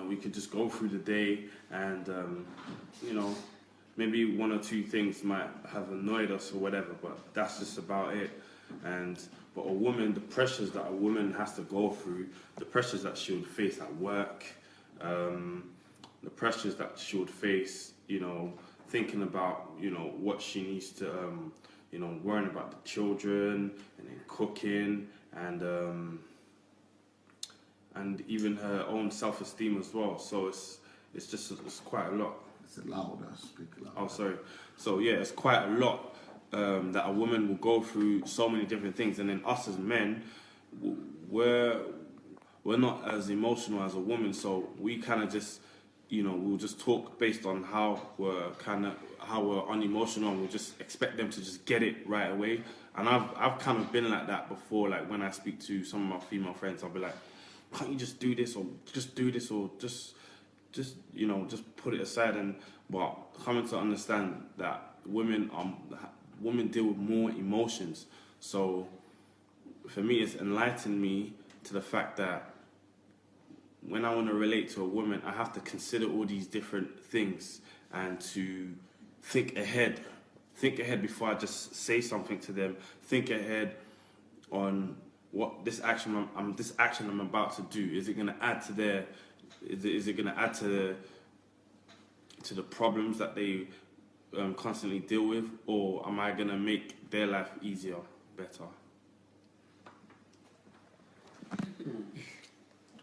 we could just go through the day and, maybe 1 or 2 things might have annoyed us or whatever, but that's just about it. But a woman, the pressures that a woman has to go through, the pressures that she would face at work, the pressures that she would face, thinking about, what she needs to, worrying about the children and then cooking and even her own self-esteem as well. So it's quite a lot. It's louder, speak louder. Oh, sorry. So yeah, it's quite a lot that a woman will go through, so many different things, and then us as men, we're not as emotional as a woman, so we kind of just, we'll just talk based on how we're unemotional, and we'll just expect them to just get it right away. And I've kind of been like that before. Like when I speak to some of my female friends, I'll be like, can't you just do this, or just do this, or just put it aside. But coming to understand that women deal with more emotions. So for me, it's enlightened me to the fact that when I want to relate to a woman, I have to consider all these different things and to think ahead before I just say something to them. Think ahead on what this action I'm about to do. Is it going to add to their? Is it going to add to the problems that they constantly deal with, or am I going to make their life easier, better?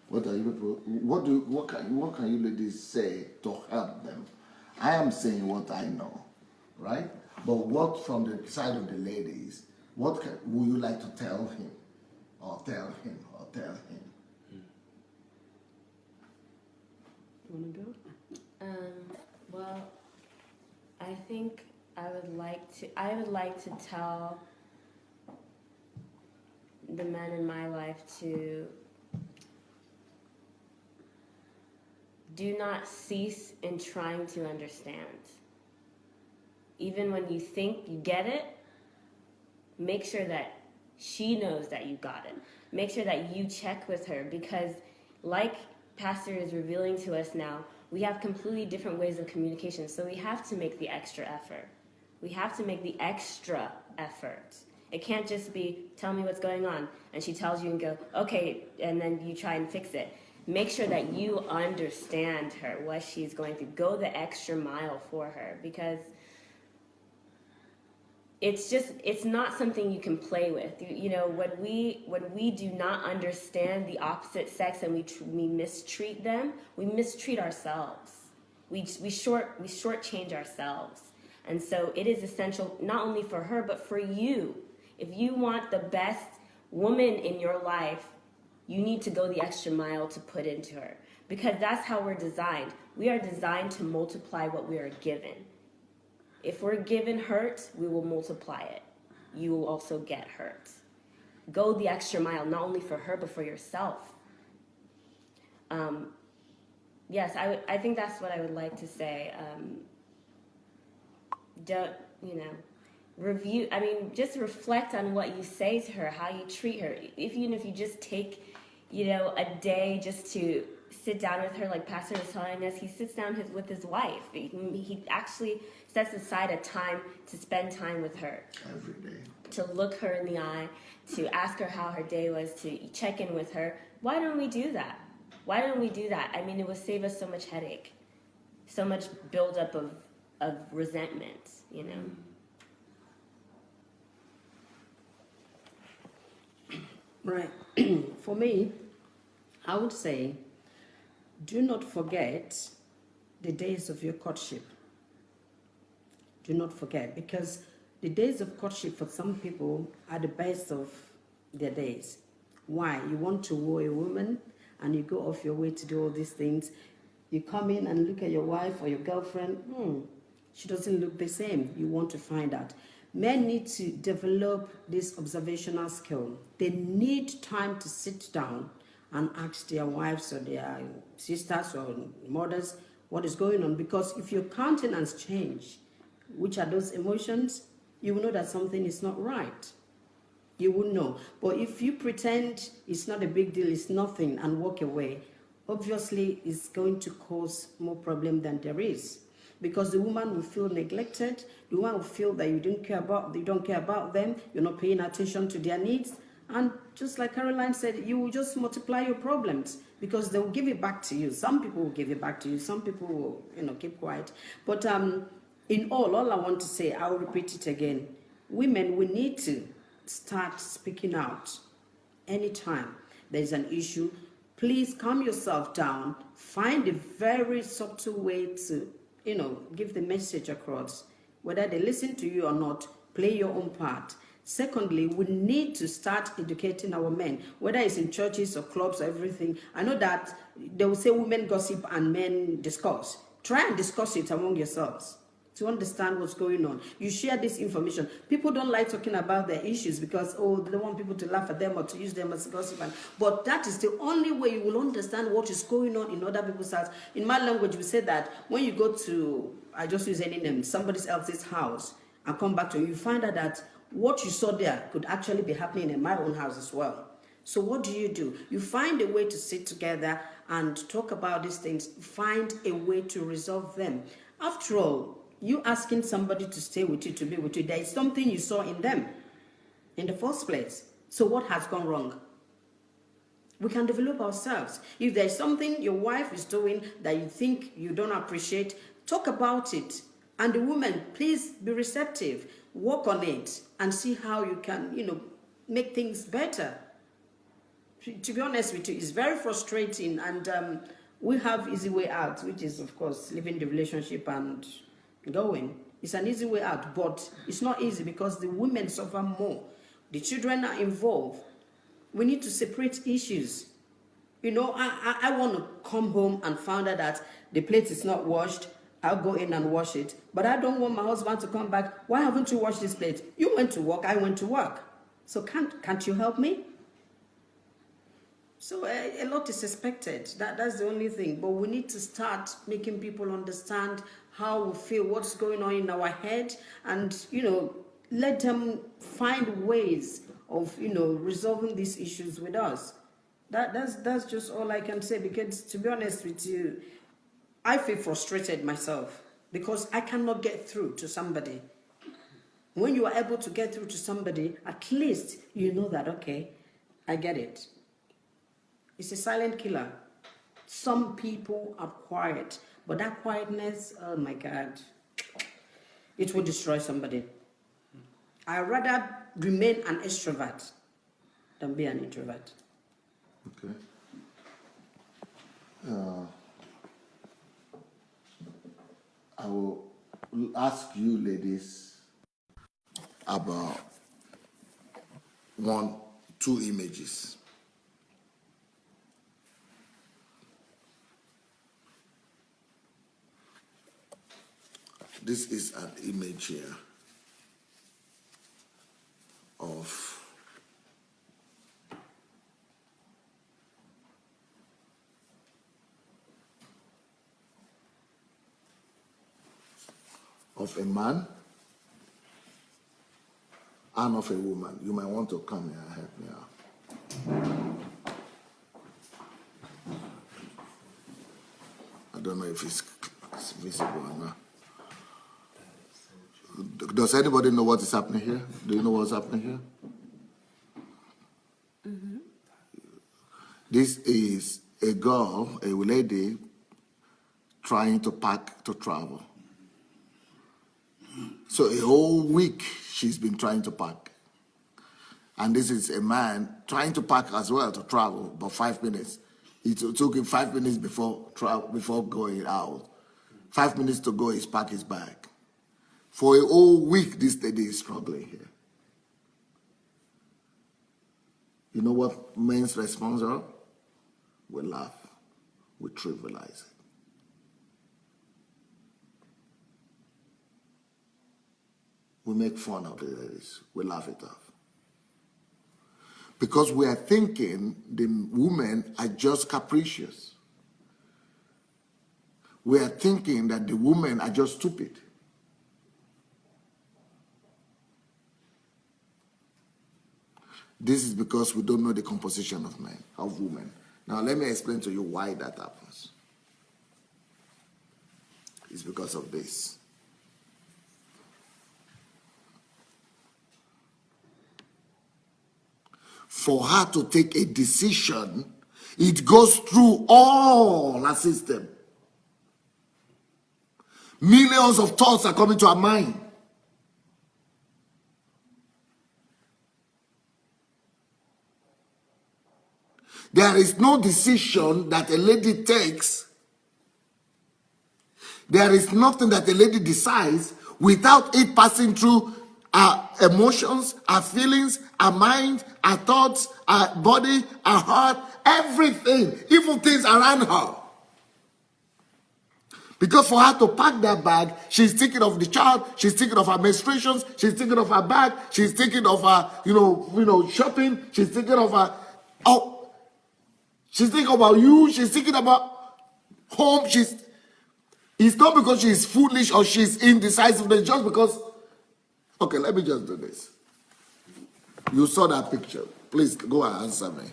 What are you people? What can you ladies say to help them? I am saying what I know, right? But what from the side of the ladies? What would you like to tell him, or tell him, or tell him? You want to go? Well, I think I would like to tell the men in my life to do not cease in trying to understand. Even when you think you get it, make sure that she knows that you got it. Make sure that you check with her, because like Pastor is revealing to us now, we have completely different ways of communication. So we have to make the extra effort. We have to make the extra effort. It can't just be, tell me what's going on, and she tells you and go, okay, and then you try and fix it. Make sure that you understand her, what she's going through. Go the extra mile for her, because it's not something you can play with. You know, when we do not understand the opposite sex and we mistreat them, we mistreat ourselves. We shortchange ourselves. And so it is essential not only for her, but for you. If you want the best woman in your life, you need to go the extra mile to put into her, because that's how we're designed. We are designed to multiply what we are given. If we're given hurt, we will multiply it. You will also get hurt. Go the extra mile, not only for her, but for yourself. Yes, I think that's what I would like to say. Don't, review, just reflect on what you say to her, how you treat her. Even if you just take, a day just to sit down with her, like Pastor was telling us, he sits down with his wife. He actually sets aside a time to spend time with her. Every day. To look her in the eye, to ask her how her day was, to check in with her. Why don't we do that? Why don't we do that? It would save us so much headache, so much buildup of resentment, Right. For me, I would say, do not forget the days of your courtship. Do not forget, because the days of courtship for some people are the best of their days. Why? You want to woo a woman and you go off your way to do all these things. You come in and look at your wife or your girlfriend. She doesn't look the same. You want to find out. Men need to develop this observational skill. They need time to sit down and ask their wives or their sisters or mothers what is going on. Because if your countenance change, which are those emotions, you will know that something is not right. You will know. But if you pretend it's not a big deal, it's nothing, and walk away, obviously it's going to cause more problem than there is. Because the woman will feel neglected, the woman will feel that you don't care about them, you're not paying attention to their needs, and just like Caroline said, you will just multiply your problems, because they will give it back to you. Some people will give it back to you, some people will, keep quiet. But in all I want to say, I'll repeat it again. Women, we need to start speaking out. Anytime there's an issue, please calm yourself down. Find a very subtle way to, give the message across. Whether they listen to you or not, play your own part. Secondly, we need to start educating our men, whether it's in churches or clubs or everything. I know that they will say women gossip and men discuss. Try and discuss it among yourselves to understand what's going on. You share this information. People don't like talking about their issues because, they don't want people to laugh at them or to use them as gossip. But that is the only way you will understand what is going on in other people's house. In my language, we say that when you go to, I just use any name, somebody else's house and come back to you, you find out that what you saw there could actually be happening in my own house as well. So what do? You find a way to sit together and talk about these things. Find a way to resolve them. After all, you asking somebody to stay with you, to be with you, there is something you saw in them in the first place. So what has gone wrong? We can develop ourselves. If there's something your wife is doing that you think you don't appreciate, talk about it. And the woman, please be receptive. Work on it and see how you can, make things better. To be honest with you, it's very frustrating, and we have easy way out, which is, of course, leaving the relationship and going. It's an easy way out, but it's not easy because the women suffer more. The children are involved. We need to separate issues. I want to come home and find out that the plate is not washed, I'll go in and wash it. But I don't want my husband to come back. Why haven't you washed this plate? You went to work, I went to work. So can't you help me? So a lot is expected. That's the only thing. But we need to start making people understand how we feel, what's going on in our head, and let them find ways of resolving these issues with us. That's just all I can say, because to be honest with you, I feel frustrated myself because I cannot get through to somebody. When you are able to get through to somebody, at least you know that, okay, I get it. It's a silent killer. Some people are quiet, but that quietness, oh my God, it will destroy somebody. I'd rather remain an extrovert than be an introvert. Okay. I will ask you ladies about two images. This is an image here of a man and of a woman. You might want to come here and help me out. I don't know if it's visible or not. Does anybody know what is happening here? Do you know what's happening here? Mm-hmm. This is a girl, a lady, trying to pack to travel. So a whole week she's been trying to pack. And this is a man trying to pack as well to travel, but 5 minutes. It took him 5 minutes before going out. 5 minutes to go, he's packed his bag. For a whole week, this lady is struggling here. You know what men's response are? We laugh. We trivialize it. We make fun of the ladies. We laugh it off. Because we are thinking the women are just capricious. We are thinking that the women are just stupid. This is because we don't know the composition of men, of women. Now let me explain to you why that happens. It's because of this. For her to take a decision, it goes through all her system. Millions of thoughts are coming to her mind. There is no decision that a lady takes. There is nothing that a lady decides without it passing through our emotions, our feelings, our mind, our thoughts, our body, our heart, everything, even things around her. Because for her to pack that bag, she's thinking of the child, she's thinking of her menstruations, she's thinking of her bag, she's thinking of her, shopping, she's thinking of her, she's thinking about you, she's thinking about home, it's not because she's foolish or she's indecisive, it's just because, okay, let me just do this. You saw that picture. Please go and answer me.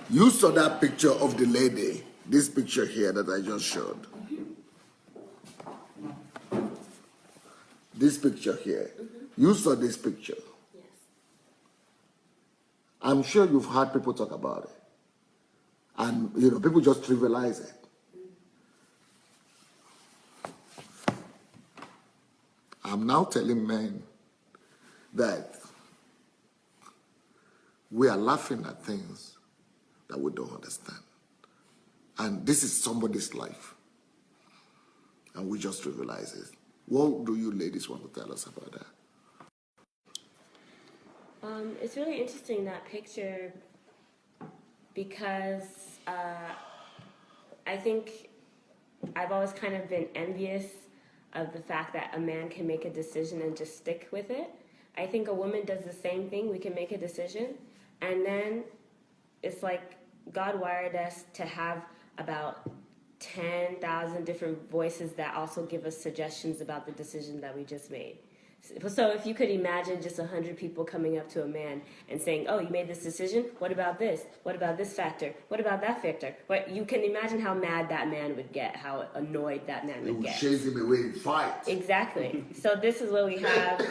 You saw that picture of the lady, this picture here that I just showed. This picture here. You saw this picture. Yes. I'm sure you've heard people talk about it. And, people just trivialize it. I'm now telling men that we are laughing at things that we don't understand. And this is somebody's life. And we just trivialize it. What do you ladies want to tell us about that? It's really interesting, that picture, because I think I've always kind of been envious of the fact that a man can make a decision and just stick with it. I think a woman does the same thing. We can make a decision, and then it's like God wired us to have about 10,000 different voices that also give us suggestions about the decision that we just made. So if you could imagine just 100 people coming up to a man and saying, oh, you made this decision? What about this? What about this factor? What about that factor? But you can imagine how mad that man would get, how annoyed that man would get. It would chase him away and fight. Exactly. So this is what we have.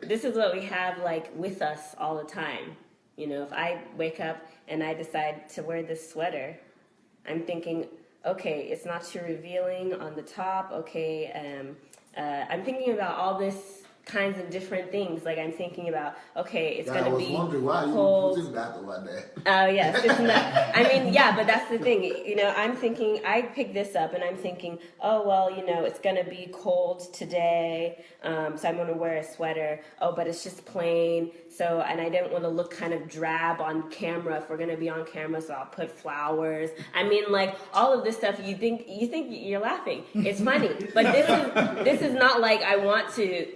This is what we have like with us all the time. You know, if I wake up and I decide to wear this sweater, I'm thinking, okay, it's not too revealing on the top. Okay, I'm thinking about all this kinds of different things. Like I'm thinking about, okay, it's going to be I was wondering why cold. you putting that over there. Oh, yes. It's not, I mean, yeah, but that's the thing. You know, I'm thinking, I picked this up and I'm thinking, oh, well, you know, it's going to be cold today, so I'm going to wear a sweater. Oh, but it's just plain. So, and I didn't want to look kind of drab on camera if we're going to be on camera, so I'll put flowers. I mean, like, all of this stuff, you think you're laughing. It's funny. But this is not like I want to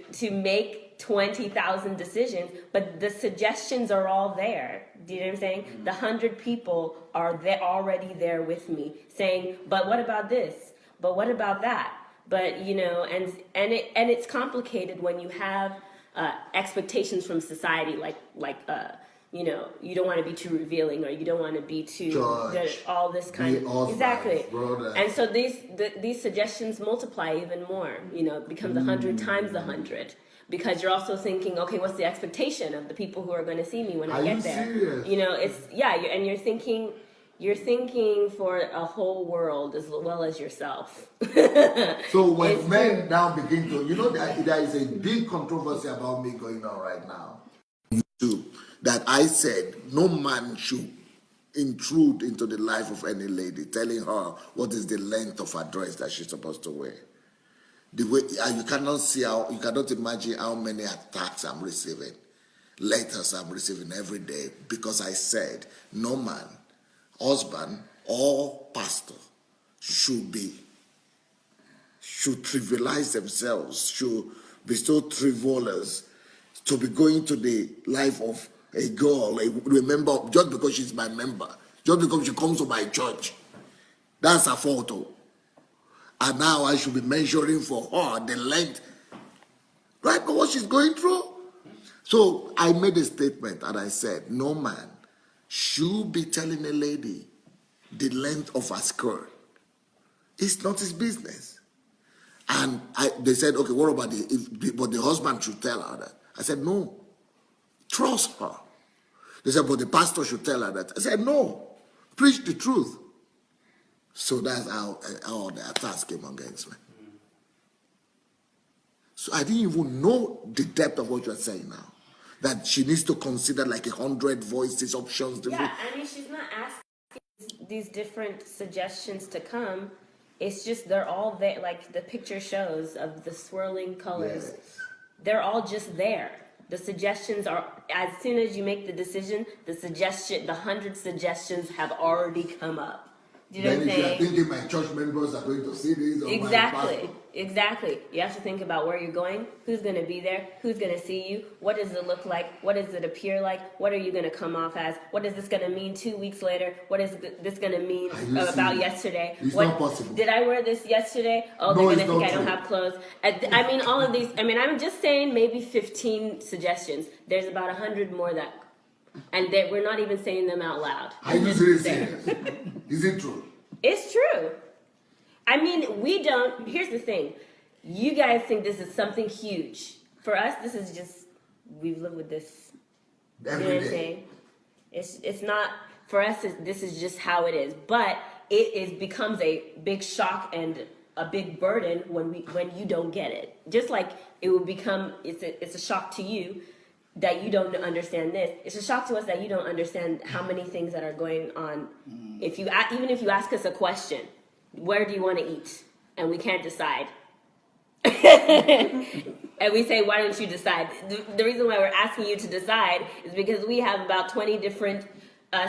make 20,000 decisions, but the suggestions are all there. Do you know what I'm saying? The 100 people are already there with me saying, but what about this? But what about that? But, you know, and it's complicated when you have expectations from society, like you know, you don't want to be too revealing, or you don't want to be too Judge, all this kind of exactly. Brother. And so these suggestions multiply even more. You know, it becomes 100 times 100. Because you're also thinking, okay, what's the expectation of the people who are going to see me when I get there? Serious? You know, it's and you're thinking for a whole world as well as yourself. So when men now begin to, you know, there is a big controversy about me going on right now. YouTube, that I said no man should intrude into the life of any lady, telling her what is the length of her dress that she's supposed to wear. The way you cannot imagine how many attacks I'm receiving, letters I'm receiving every day, because I said no man, husband or pastor should trivialize themselves, should be so frivolous to be going to the life of a girl, a member, just because she's my member, just because she comes to my church. That's a photo. And now I should be measuring for her the length. Right? Know what she's going through? So I made a statement and I said, no man should be telling a lady the length of her skirt. It's not his business. And they said, okay, what about but the husband should tell her that. I said, no. Trust her. They said, but the pastor should tell her that. I said, no. Preach the truth. So that's how the attacks came against me. So I didn't even know the depth of what you're saying now. That she needs to consider like 100 voices, options. Yeah, I mean, she's not asking these different suggestions to come. It's just they're all there, like the picture shows of the swirling colors. Yes. They're all just there. The suggestions are, as soon as you make the decision, the 100 suggestions have already come up. Do you know what I'm saying? Then if you're thinking my church members are going to see this, or Exactly. You have to think about where you're going, who's going to be there, who's going to see you, what does it look like, what does it appear like, what are you going to come off as, what is this going to mean 2 weeks later, what is this going to mean about yesterday? It's not possible. Did I wear this yesterday? Oh, No, they're going to think I true. don't have clothes. I mean, all of these, I'm just saying maybe 15 suggestions. There's about 100 more and we're not even saying them out loud. Are you serious? Is it true? It's true. I mean, we don't. Here's the thing. You guys think this is something huge. For us, this is just, we've lived with this. Every you know what I'm day. saying? It's not, for us, this is just how it is. But it becomes a big shock and a big burden when you don't get it. Just like it will become, it's a shock to you that you don't understand this. It's a shock to us that you don't understand how many things that are going on. Even if you ask us a question, where do you want to eat? And we can't decide. And we say, why don't you decide? The reason why we're asking you to decide is because we have about 20 different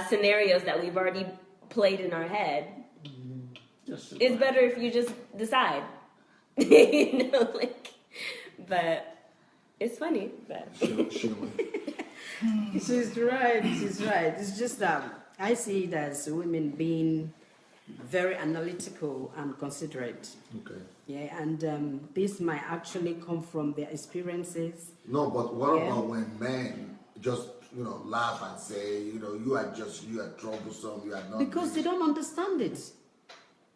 scenarios that we've already played in our head. it's better if you just decide. You know, like, but it's funny. But She's right. She's right. It's just that I see it as women being very analytical and considerate. Okay. Yeah, and this might actually come from their experiences. No, but what about when men just, laugh and say, you are troublesome, you are not. Because they don't understand it.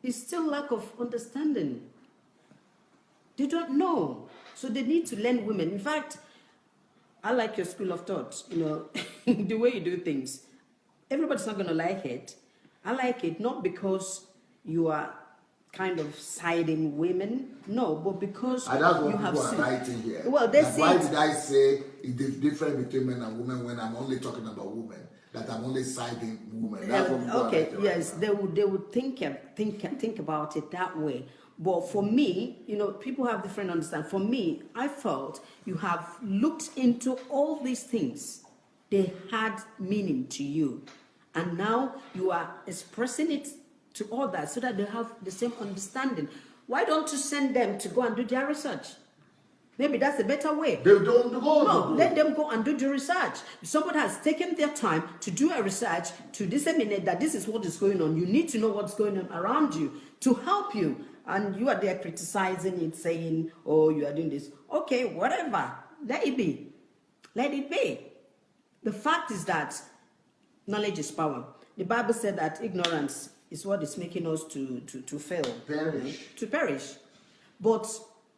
It's still lack of understanding. They don't know. So they need to learn women. In fact, I like your school of thought, the way you do things. Everybody's not going to like it. I like it not because you are kind of siding women, no, but because and that's what you have people are seen. writing here. Well, that's why it. did I say it's the difference between men and women when I'm only talking about women? That I'm only siding women. That's what people Okay, are yes, right they would think about it that way. But for me, people have different understanding. For me, I felt you have looked into all these things. They had meaning to you. And now you are expressing it to others so that they have the same understanding. Why don't you send them to go and do their research? Maybe that's a better way. They don't go. No, let them go and do the research. If somebody has taken their time to do a research, to disseminate that this is what is going on, you need to know what's going on around you to help you. And you are there criticizing it, saying, oh, you are doing this. Okay, whatever. Let it be. Let it be. The fact is that knowledge is power. The Bible said that ignorance is what is making us to fail. Perish. To perish. But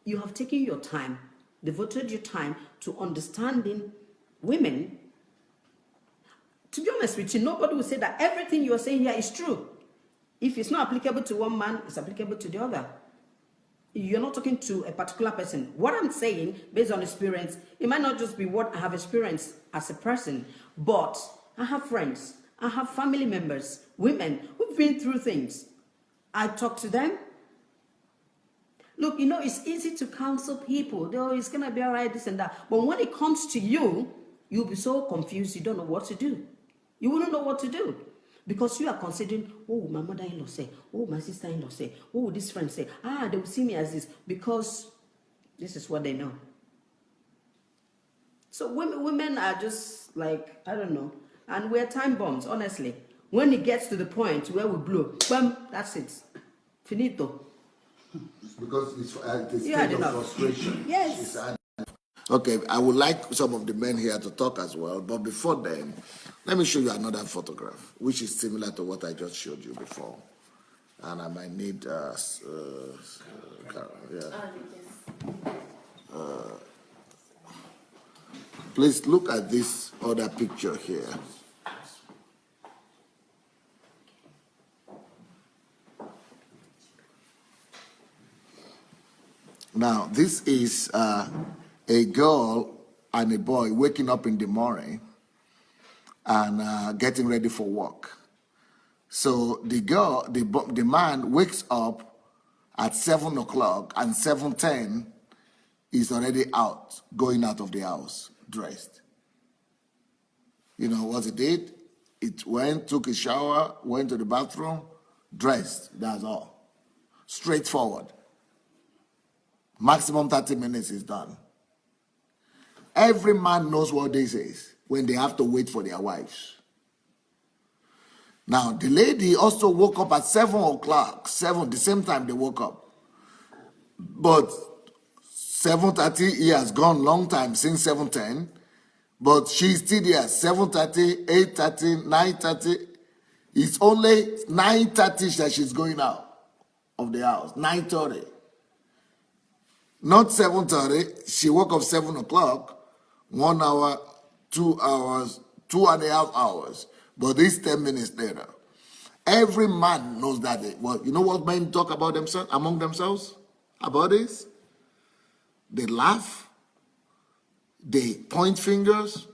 you have taken your time, devoted your time to understanding women. To be honest with you, nobody will say that everything you are saying here is true. If it's not applicable to one man, it's applicable to the other. You're not talking to a particular person. What I'm saying, based on experience, it might not just be what I have experienced as a person, but I have friends, I have family members, women who've been through things. I talk to them. Look, it's easy to counsel people. It's going to be all right, this and that. But when it comes to you, you'll be so confused, you don't know what to do. You wouldn't know what to do. Because you are considering, oh, my mother-in-law say, oh, my sister-in-law say, oh, this friend say, they will see me as this, because this is what they know. So women are just like, I don't know, and we're time bombs, honestly. When it gets to the point where we blow, bam, that's it. Finito. Because it's a You had state of enough. frustration. Yes. Okay, I would like some of the men here to talk as well, but before then, let me show you another photograph, which is similar to what I just showed you before. And I might need, please look at this other picture here. Now, this is a girl and a boy waking up in the morning and getting ready for work. So the man wakes up at 7 o'clock, and 7:10 is already out, going out of the house, dressed. You know what it did? It went, took a shower, went to the bathroom, dressed, that's all. Straightforward. Maximum 30 minutes is done. Every man knows what this is when they have to wait for their wives. Now, the lady also woke up at 7 o'clock, the same time they woke up. But 7:30, he has gone long time since 7:10, but she's still there, 7:30, 8:30, 9:30. It's only 9:30 that she's going out of the house, 9:30. Not 7:30, she woke up 7 o'clock, 1 hour, 2 hours, 2.5 hours. But this 10 minutes later, every man knows that. Well, you know what men talk about themselves, among themselves about this? They laugh, they point fingers,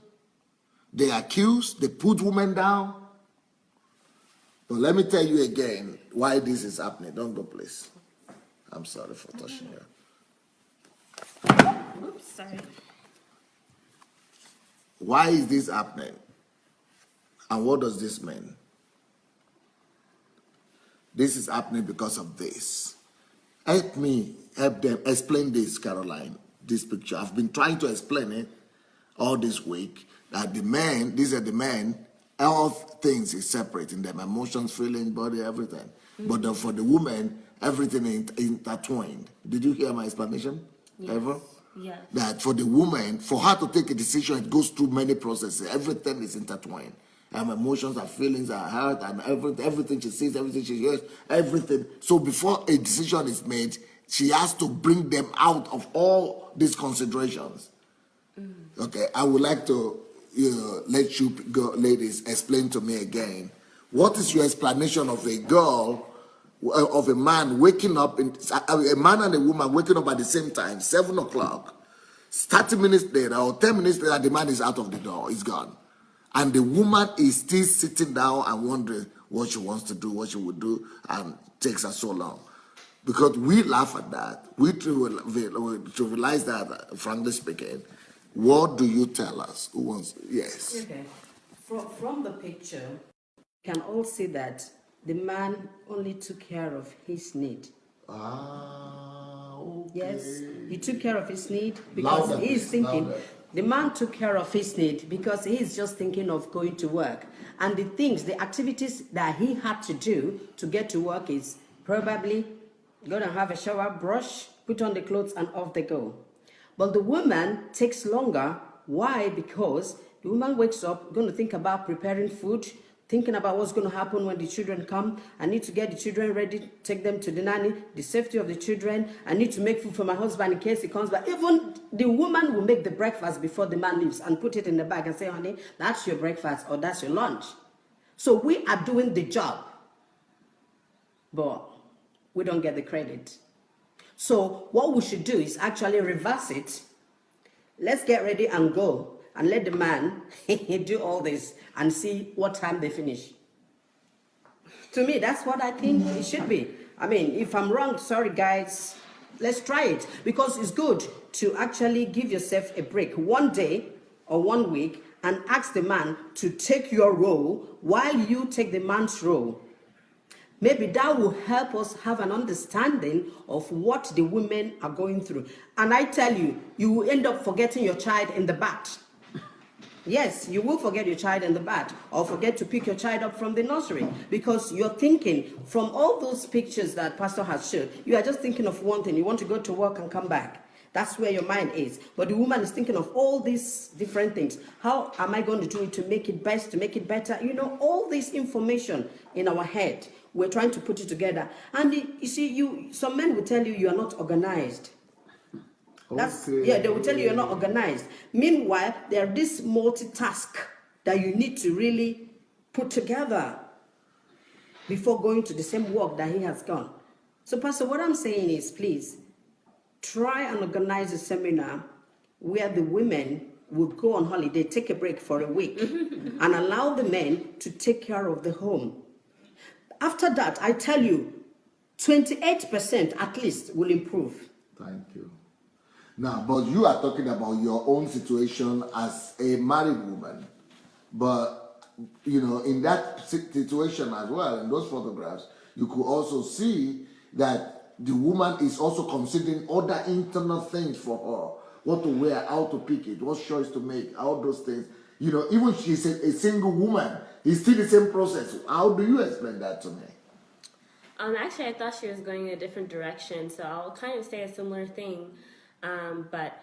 they accuse, they put women down. But let me tell you again why this is happening. Don't go, please. I'm sorry for touching you. Oops, sorry. Why is this happening? And what does this mean? this is happening because of this. Help me help them explain this, Caroline, this picture. I've been trying to explain it all this week, that the men, these are the men, all things is separate in them, emotions, feeling, body, everything. But for the woman, everything is intertwined. Did you hear my explanation? Yes. Ever? Yes. That for the woman, for her to take a decision, it goes through many processes. Everything is intertwined. Emotions, her feelings, her heart, and everything she sees, everything she hears, everything. So before a decision is made, she has to bring them out of all these considerations. Okay, I would like to let you go, ladies, explain to me again. What is your explanation of a girl, of a man waking up, a man and a woman waking up at the same time, 7 o'clock, 30 minutes later or 10 minutes later, the man is out of the door, he's gone. And the woman is still sitting down and wondering what she wants to do, what she would do, and takes her so long. Because we laugh at that. We trivialize that, frankly speaking. What do you tell us? Who wants? Yes. Okay. From the picture, you can all see that the man only took care of his need. Okay. Yes, he took care of his need because he is thinking. The man took care of his need because he is just thinking of going to work. And the things, the activities that he had to do to get to work is probably go and have a shower, brush, put on the clothes, and off they go. But the woman takes longer. Why? Because the woman wakes up, going to think about preparing food, thinking about what's going to happen when the children come. I need to get the children ready, take them to the nanny, the safety of the children. I need to make food for my husband in case he comes back. Even the woman will make the breakfast before the man leaves and put it in the bag and say, honey, that's your breakfast or that's your lunch. So we are doing the job, but we don't get the credit. So what we should do is actually reverse it. Let's get ready and go and let the man do all this and see what time they finish. To me, that's what I think it should be. I mean, if I'm wrong, sorry guys, let's try it. Because it's good to actually give yourself a break one day or 1 week and ask the man to take your role while you take the man's role. Maybe that will help us have an understanding of what the women are going through. And I tell you, you will end up forgetting your child in the bath. Yes, you will forget your child in the bath or forget to pick your child up from the nursery because you're thinking from all those pictures that Pastor has showed, you are just thinking of one thing. You want to go to work and come back. That's where your mind is. But the woman is thinking of all these different things. How am I going to do it to make it best, to make it better? You know, all this information in our head. We're trying to put it together. And you see, some men will tell you you are not organized. Yeah, they will tell you you're not organized. Meanwhile, there is this multitask that you need to really put together before going to the same work that he has gone. So, Pastor, what I'm saying is, please, try and organize a seminar where the women would go on holiday, take a break for a week, and allow the men to take care of the home. After that, I tell you, 28% at least will improve. Thank you. Now, but you are talking about your own situation as a married woman. But, you know, in that situation as well, in those photographs, you could also see that the woman is also considering other internal things for her. What to wear, how to pick it, what choice to make, all those things. You know, even if she's a single woman, it's still the same process. How do you explain that to me? Actually, I thought she was going in a different direction, so I'll kind of say a similar thing. But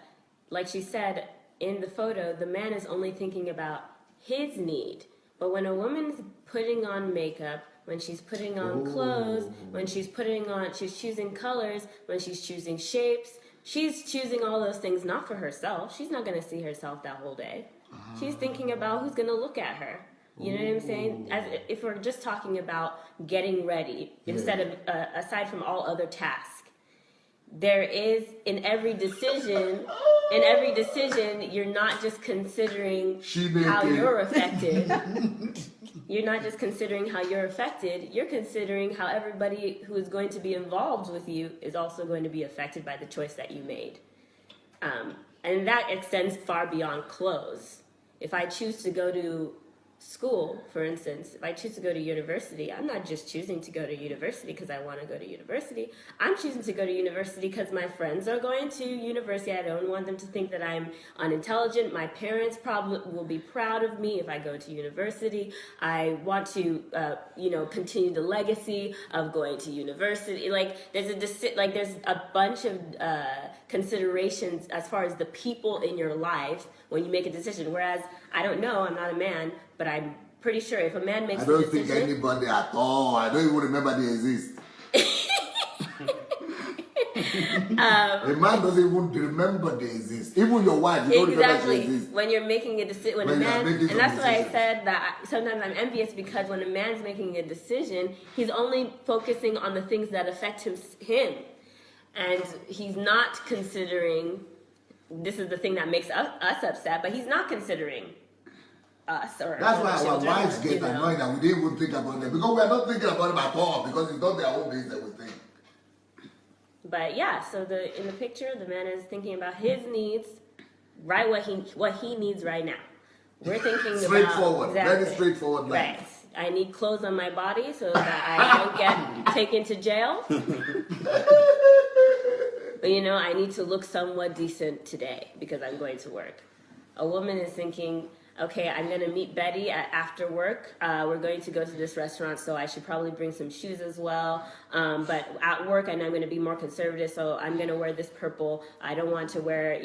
like she said, in the photo, the man is only thinking about his need. But when a woman's putting on makeup, when she's putting on clothes, when she's choosing colors, when she's choosing shapes, she's choosing all those things not for herself. She's not going to see herself that whole day. She's thinking about who's going to look at her. You know what I'm saying? As if we're just talking about getting ready, instead of, aside from all other tasks. There is, in every decision, you're not just considering how you're affected. You're not just considering how you're affected. You're considering how everybody who is going to be involved with you is also going to be affected by the choice that you made. And that extends far beyond clothes. If I choose to go to school, for instance, if I choose to go to university, I'm not just choosing to go to university because I want to go to university. I'm choosing to go to university because my friends are going to university. I don't want them to think that I'm unintelligent. My parents probably will be proud of me if I go to university. I want to, continue the legacy of going to university. Like there's a bunch of considerations as far as the people in your life when you make a decision. Whereas I don't know, I'm not a man, but I'm pretty sure if a man makes a decision... I don't think anybody at all. I don't even remember they exist. A man doesn't even remember they exist. Even your wife, you don't remember they exist. When you're making a decision, when a man, and that's why I said that sometimes I'm envious, because when a man's making a decision, he's only focusing on the things that affect him. And he's not considering, this is the thing that makes us upset, but he's not considering us or that's why our children, wives get annoyed that we didn't even think about them, because we are not thinking about them at all, because it's not their own business that we think. But yeah, so in the picture, the man is thinking about his needs, right? What he needs right now. We're thinking straightforward, about very straightforward. Right. I need clothes on my body so that I don't get taken to jail. But I need to look somewhat decent today because I'm going to work. A woman is thinking, okay, I'm going to meet Betty after work. We're going to go to this restaurant, so I should probably bring some shoes as well. But at work, I know I'm going to be more conservative, so I'm going to wear this purple. I don't want to wear,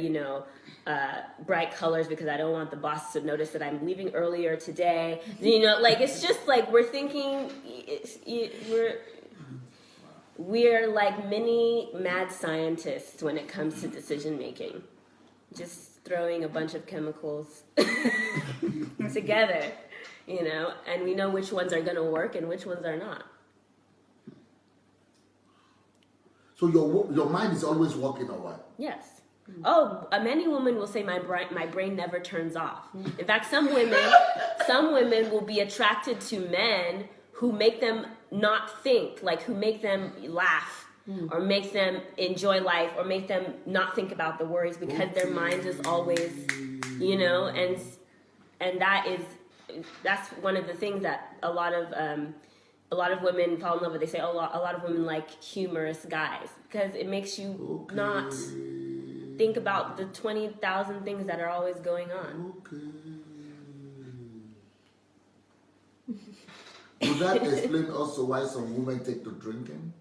bright colors because I don't want the boss to notice that I'm leaving earlier today. It's just like we're thinking, we're like mini mad scientists when it comes to decision making. Just throwing a bunch of chemicals together, and we know which ones are going to work and which ones are not. So your mind is always working or what? Yes. Oh, many women will say my brain never turns off. In fact, some women will be attracted to men who make them not think, like who make them laugh, or make them enjoy life, or make them not think about the worries, because their mind is always, and that's one of the things that a lot of women fall in love with. They say a lot of women like humorous guys because it makes you not think about the 20,000 things that are always going on. Would that explain also why some women take to drinking?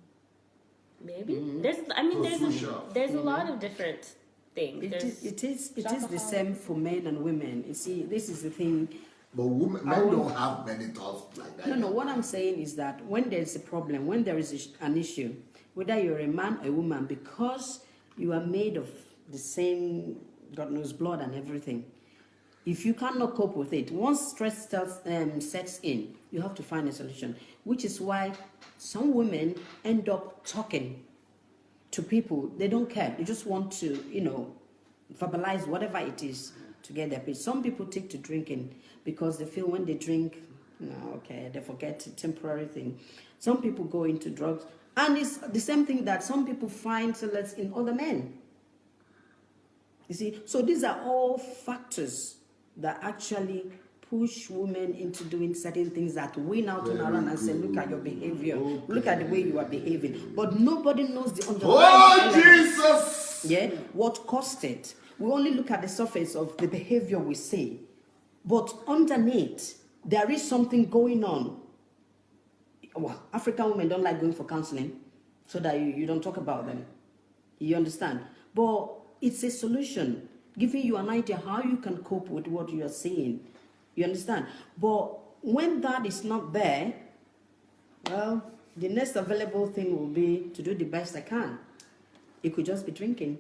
Maybe. There's a lot of different things. It is the same for men and women. You see, this is the thing. But men don't have many thoughts like that. No, what I'm saying is that when there's a problem, when there is an issue, whether you're a man or a woman, because you are made of the same, God knows, blood and everything, if you cannot cope with it, once stress sets in, you have to find a solution, which is why some women end up talking to people. They don't care. They just want to, verbalize whatever it is to get their peace. Some people take to drinking because they feel when they drink, they forget a temporary thing. Some people go into drugs. And it's the same thing that some people find solace in other men. You see? So these are all factors that actually push women into doing certain things that we now turn around and say, look at your behavior. Look at the way you are behaving. But nobody knows the underlying Jesus! Yeah, what caused it. We only look at the surface of the behavior we see. But underneath, there is something going on. Well, African women don't like going for counseling so that you don't talk about them. You understand? But it's a solution, giving you an idea how you can cope with what you are seeing. You understand? But when that is not there, well, the next available thing will be to do the best I can. It could just be drinking.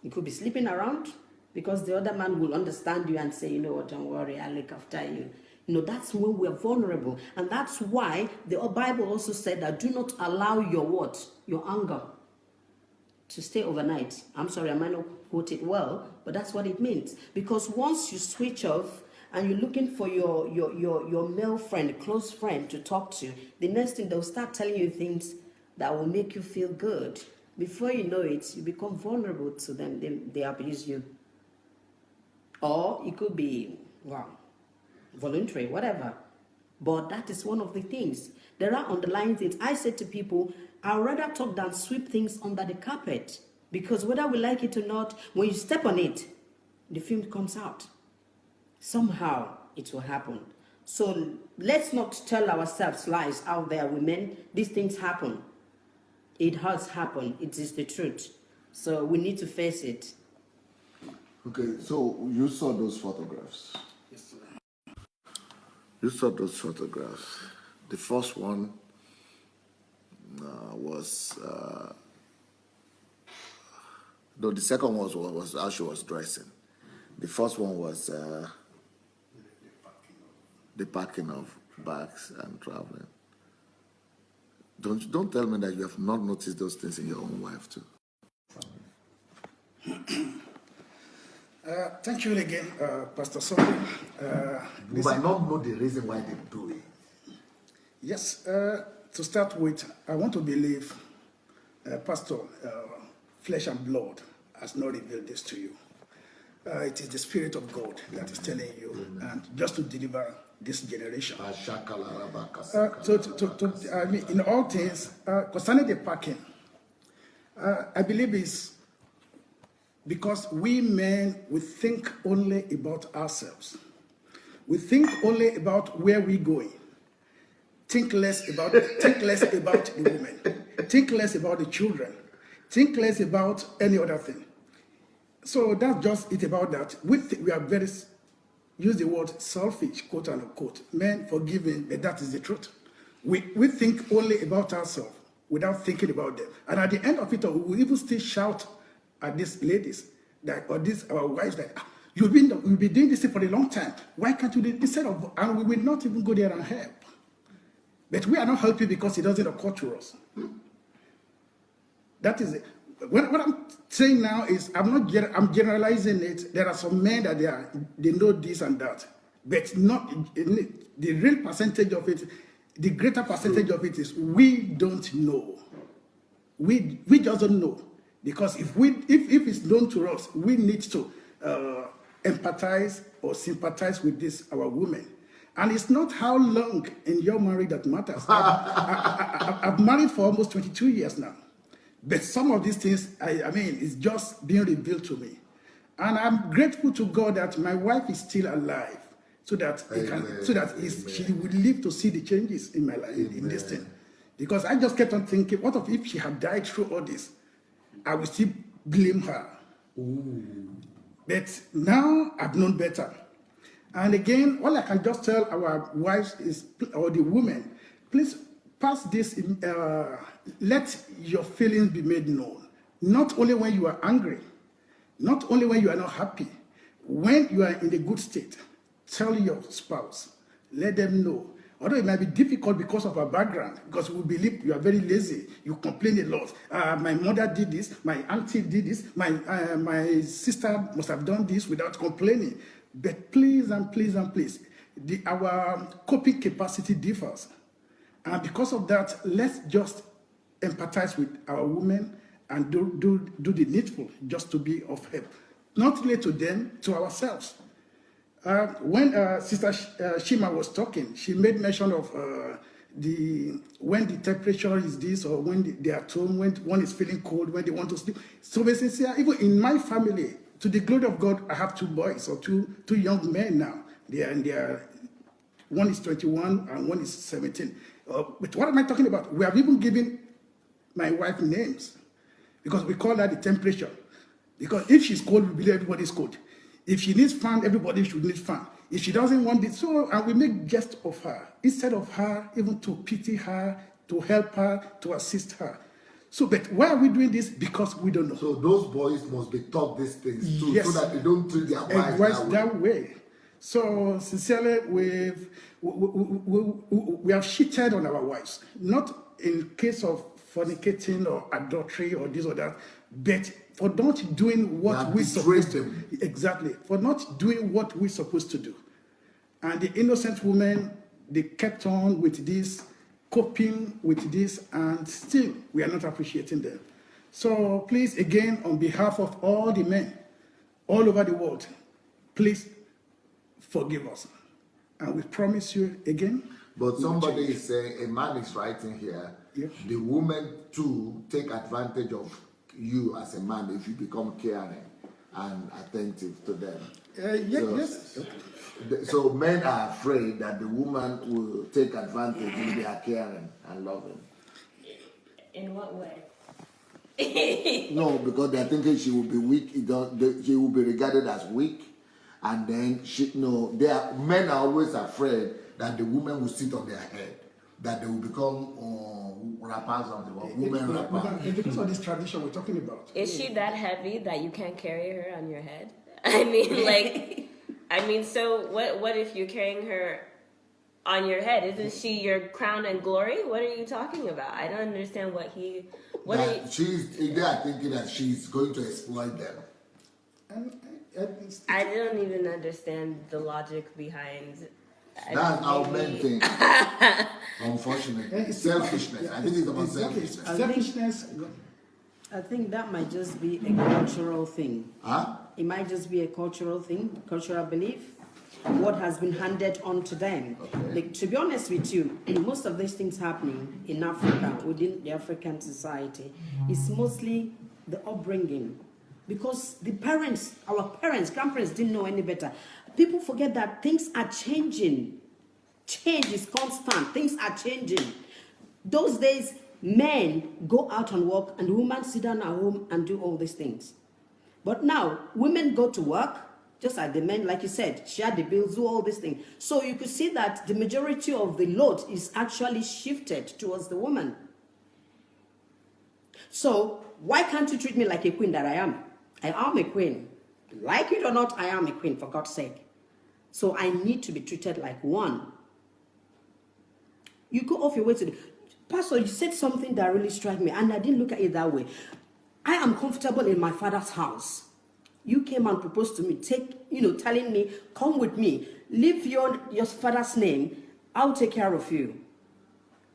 It could be sleeping around because the other man will understand you and say, you know what, don't worry, I'll look after you. That's when we're vulnerable. And that's why the Bible also said that do not allow your anger to stay overnight. I'm sorry, I might not quote it well, but that's what it means. Because once you switch off and you're looking for your male friend, close friend to talk to, the next thing they'll start telling you things that will make you feel good. Before you know it, you become vulnerable to them. They abuse you. Or it could be, voluntary, whatever. But that is one of the things. There are underlying things. I said to people, I'd rather talk than sweep things under the carpet. Because whether we like it or not, when you step on it, the film comes out. Somehow it will happen. So let's not tell ourselves lies out there, women. These things happen. It has happened. It is the truth. So we need to face it. Okay, so you saw those photographs. Yes, sir. You saw those photographs. The first one was, no, the second one was how she was dressing. The first one was the packing of bags and traveling. Don't tell me that you have not noticed those things in your own wife too. Thank you again, Pastor Sonny. You might not know the reason why they do it. Yes, to start with, I want to believe, Pastor, flesh and blood has not revealed this to you. It is the Spirit of God that is telling you, and just to deliver this generation. I mean, in all things, concerning the packing, I believe it's because we men, we think only about ourselves. We think only about where we're going. Think less about the women. Think less about the children. Think less about any other thing. So that's just it about that. We are very, use the word selfish, quote unquote. Men forgiving, but that is the truth. We think only about ourselves without thinking about them. And at the end of it all, we will even still shout at these ladies, that, or these our wives, that you've been doing this for a long time. Why can't you do it instead of? And we will not even go there and help. But we are not helping because it doesn't occur to us. That is it. What I'm saying now is I'm generalizing it. There are some men that they know this and that, but not the real percentage of it. The greater percentage of it is we don't know. We just don't know, because if it's known to us, we need to empathize or sympathize with this our women. And it's not how long in your marriage that matters. I've married for almost 22 years now. But some of these things, I mean, it's just being revealed to me. And I'm grateful to God that my wife is still alive, so that she would live to see the changes in my life, in this thing. Because I just kept on thinking, what if she had died through all this? I would still blame her. Ooh. But now I've known better. And again, all I can just tell our wives is, or the women, please pass this, let your feelings be made known. Not only when you are angry, not only when you are not happy, when you are in a good state, tell your spouse, let them know. Although it might be difficult because of our background, because we believe you are very lazy, you complain a lot. My mother did this, my auntie did this, my sister must have done this without complaining. But please and please and please, our coping capacity differs. And because of that, let's just empathize with our women and do the needful just to be of help. Not only to them, to ourselves. When Sister Shima was talking, she made mention of when the temperature is this, or when they are at home, when one is feeling cold, when they want to sleep. So basically, even in my family, to the glory of God, I have two boys, or two young men now. One is 21 and one is 17. But what am I talking about? We have even given my wife names, because we call her the temperature. Because if she's cold, we believe everybody's cold. If she needs fan, everybody should need fan. If she doesn't want it, and we make jest of her, instead of her even to pity her, to help her, to assist her. So, but why are we doing this? Because we don't know. So those boys must be taught these things too, yes, so that they don't treat their wives that way. So sincerely, we have cheated on our wives, not in case of fornicating or adultery or this or that, but for not doing what we're supposed to do. Exactly, for not doing what we're supposed to do. And the innocent women, they kept on with this, coping with this, and still we are not appreciating them. So please, again, on behalf of all the men all over the world, please forgive us. and we promise you again. But somebody is saying, a man is writing here, Yeah. the woman too take advantage of you as a man if you become caring and attentive to them. Yes. So men are afraid that the woman will take advantage if they are caring and loving. In what way? No, because they're thinking she will be weak. She will be regarded as weak, and then men are always afraid that the woman will sit on their head, that they will become rappers on the women rappers. It's because of this tradition we're talking about. Is she that heavy that you can't carry her on your head? I mean, so what if you're carrying her on your head? Isn't she your crown and glory? What are you talking about? I don't understand they are thinking that she's going to exploit them. I don't even understand the logic behind. That's how men think. Unfortunately, selfishness. I think it's about selfishness. I think that might just be a cultural thing. Huh? It might just be a cultural thing, cultural belief, what has been handed on to them. Okay. Like, to be honest with you, most of these things happening in Africa, within the African society, is mostly the upbringing. Because the parents, our parents, grandparents didn't know any better. People forget that things are changing. Change is constant. Things are changing. Those days, men go out and work and women sit down at home and do all these things. But now, women go to work, just like the men, like you said, share the bills, do all these things. So you could see that the majority of the load is actually shifted towards the woman. So why can't you treat me like a queen that I am? I am a queen. Like it or not, I am a queen, for God's sake. So I need to be treated like one. You go off your way to the... Pastor, you said something that really struck me, and I didn't look at it that way. I am comfortable in my father's house. You came and proposed to me, telling me, come with me, leave your father's name, I'll take care of you.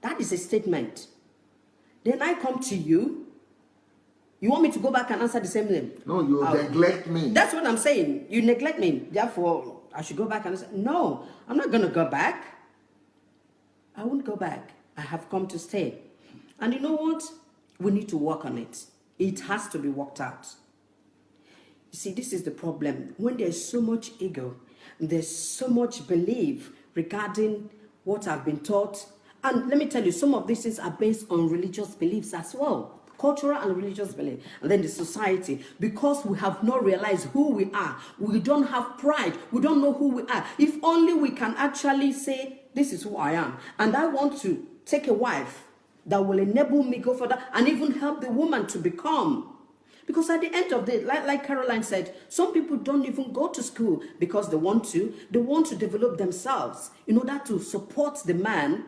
That is a statement. Then I come to you. You want me to go back and answer the same name? No, you neglect me. That's what I'm saying. You neglect me. Therefore, I should go back and answer. No, I'm not going to go back. I won't go back. I have come to stay. And you know what? We need to work on it. It has to be worked out. You see, this is the problem. When there's so much ego, there's so much belief regarding what I've been taught. And let me tell you, some of these things are based on religious beliefs as well. Cultural and religious belief. And then the society. Because we have not realized who we are. We don't have pride. We don't know who we are. If only we can actually say, this is who I am. And I want to take a wife that will enable me go further and even help the woman to become. Because at the end of the day, like Caroline said, some people don't even go to school because they want to. They want to develop themselves in order to support the man,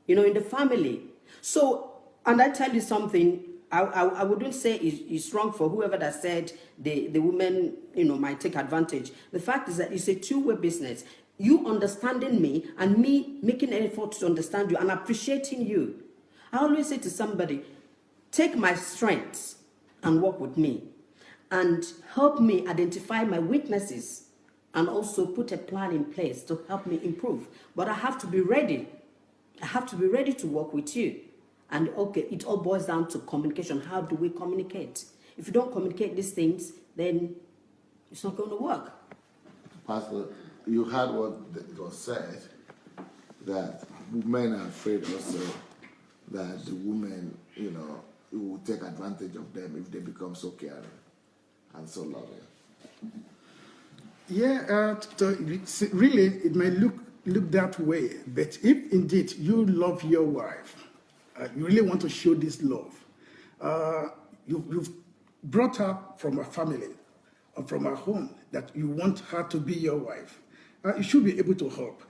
in the family. So, and I tell you something, I wouldn't say it's wrong for whoever that said the women, might take advantage. The fact is that it's a two-way business. You understanding me and me making an effort to understand you and appreciating you. I always say to somebody, take my strengths and work with me and help me identify my weaknesses and also put a plan in place to help me improve. But I have to be ready. I have to be ready to work with you. And okay, it all boils down to communication. How do we communicate? If you don't communicate these things, then it's not going to work. Pastor, you heard what was said, that men are afraid also that the women, will take advantage of them if they become so caring and so loving. Yeah, really, it may look that way, but if indeed you love your wife, you really want to show this love, you've brought her from a family or from a home that you want her to be your wife, you should be able to help.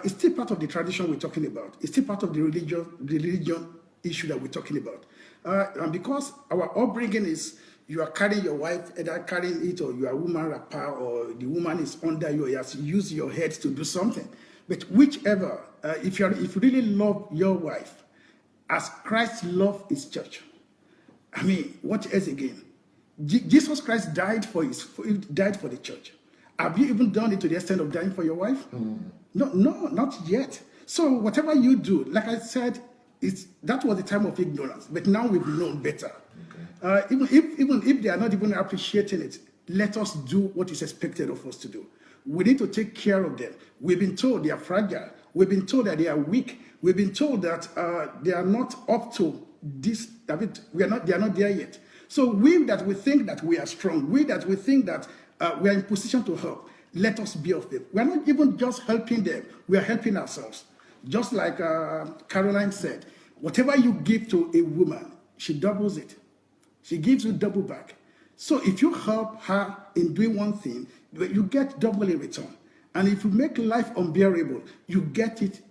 It's still part of the tradition we're talking about. It's still part of the religion issue that we're talking about. And because our upbringing is you are carrying your wife, either carrying it or you are a woman rapper or the woman is under you, you have to use your head to do something. But whichever, if you really love your wife, as Christ loved his church, what else again? Jesus Christ died for the church. Have you even done it to the extent of dying for your wife? No, not yet. So whatever you do, like I said, that was the time of ignorance, but now we've known better. Even if they are not even appreciating it, let us do what is expected of us to do. We need to take care of them. We've been told they are fragile. We've been told that they are weak. We've been told that they are not up to this. They are not there yet. So we think that we are strong, we think that we are in position to help, let us be of them. We are not even just helping them, we are helping ourselves. Just like Caroline said, whatever you give to a woman, she doubles it. She gives you double back. So if you help her in doing one thing, you get double in return. And if you make life unbearable, you get it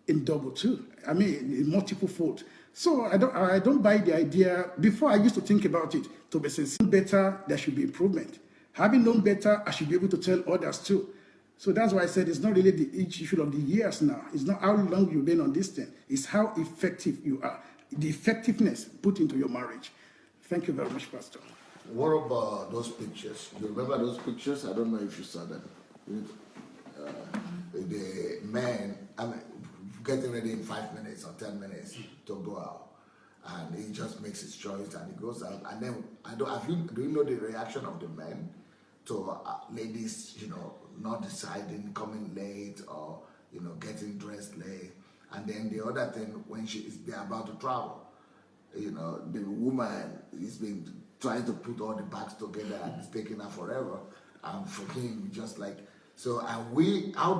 in double too. I mean, in multiple fold. So I don't buy the idea. Before I used to think about it, to be sincere, better, there should be improvement. Having known better, I should be able to tell others too. So that's why I said it's not really the issue of the years now. It's not how long you've been on this thing. It's how effective you are. The effectiveness put into your marriage. Thank you very much, Pastor. What about those pictures? You remember those pictures? I don't know if you saw them. The man, getting ready in 5 minutes or 10 minutes to go out, and he just makes his choice and he goes out. And then do you know the reaction of the men to ladies, not deciding, coming late, or getting dressed late? And then the other thing, when they're about to travel, the woman is been trying to put all the bags together and it's taking her forever. And for him, just like, so how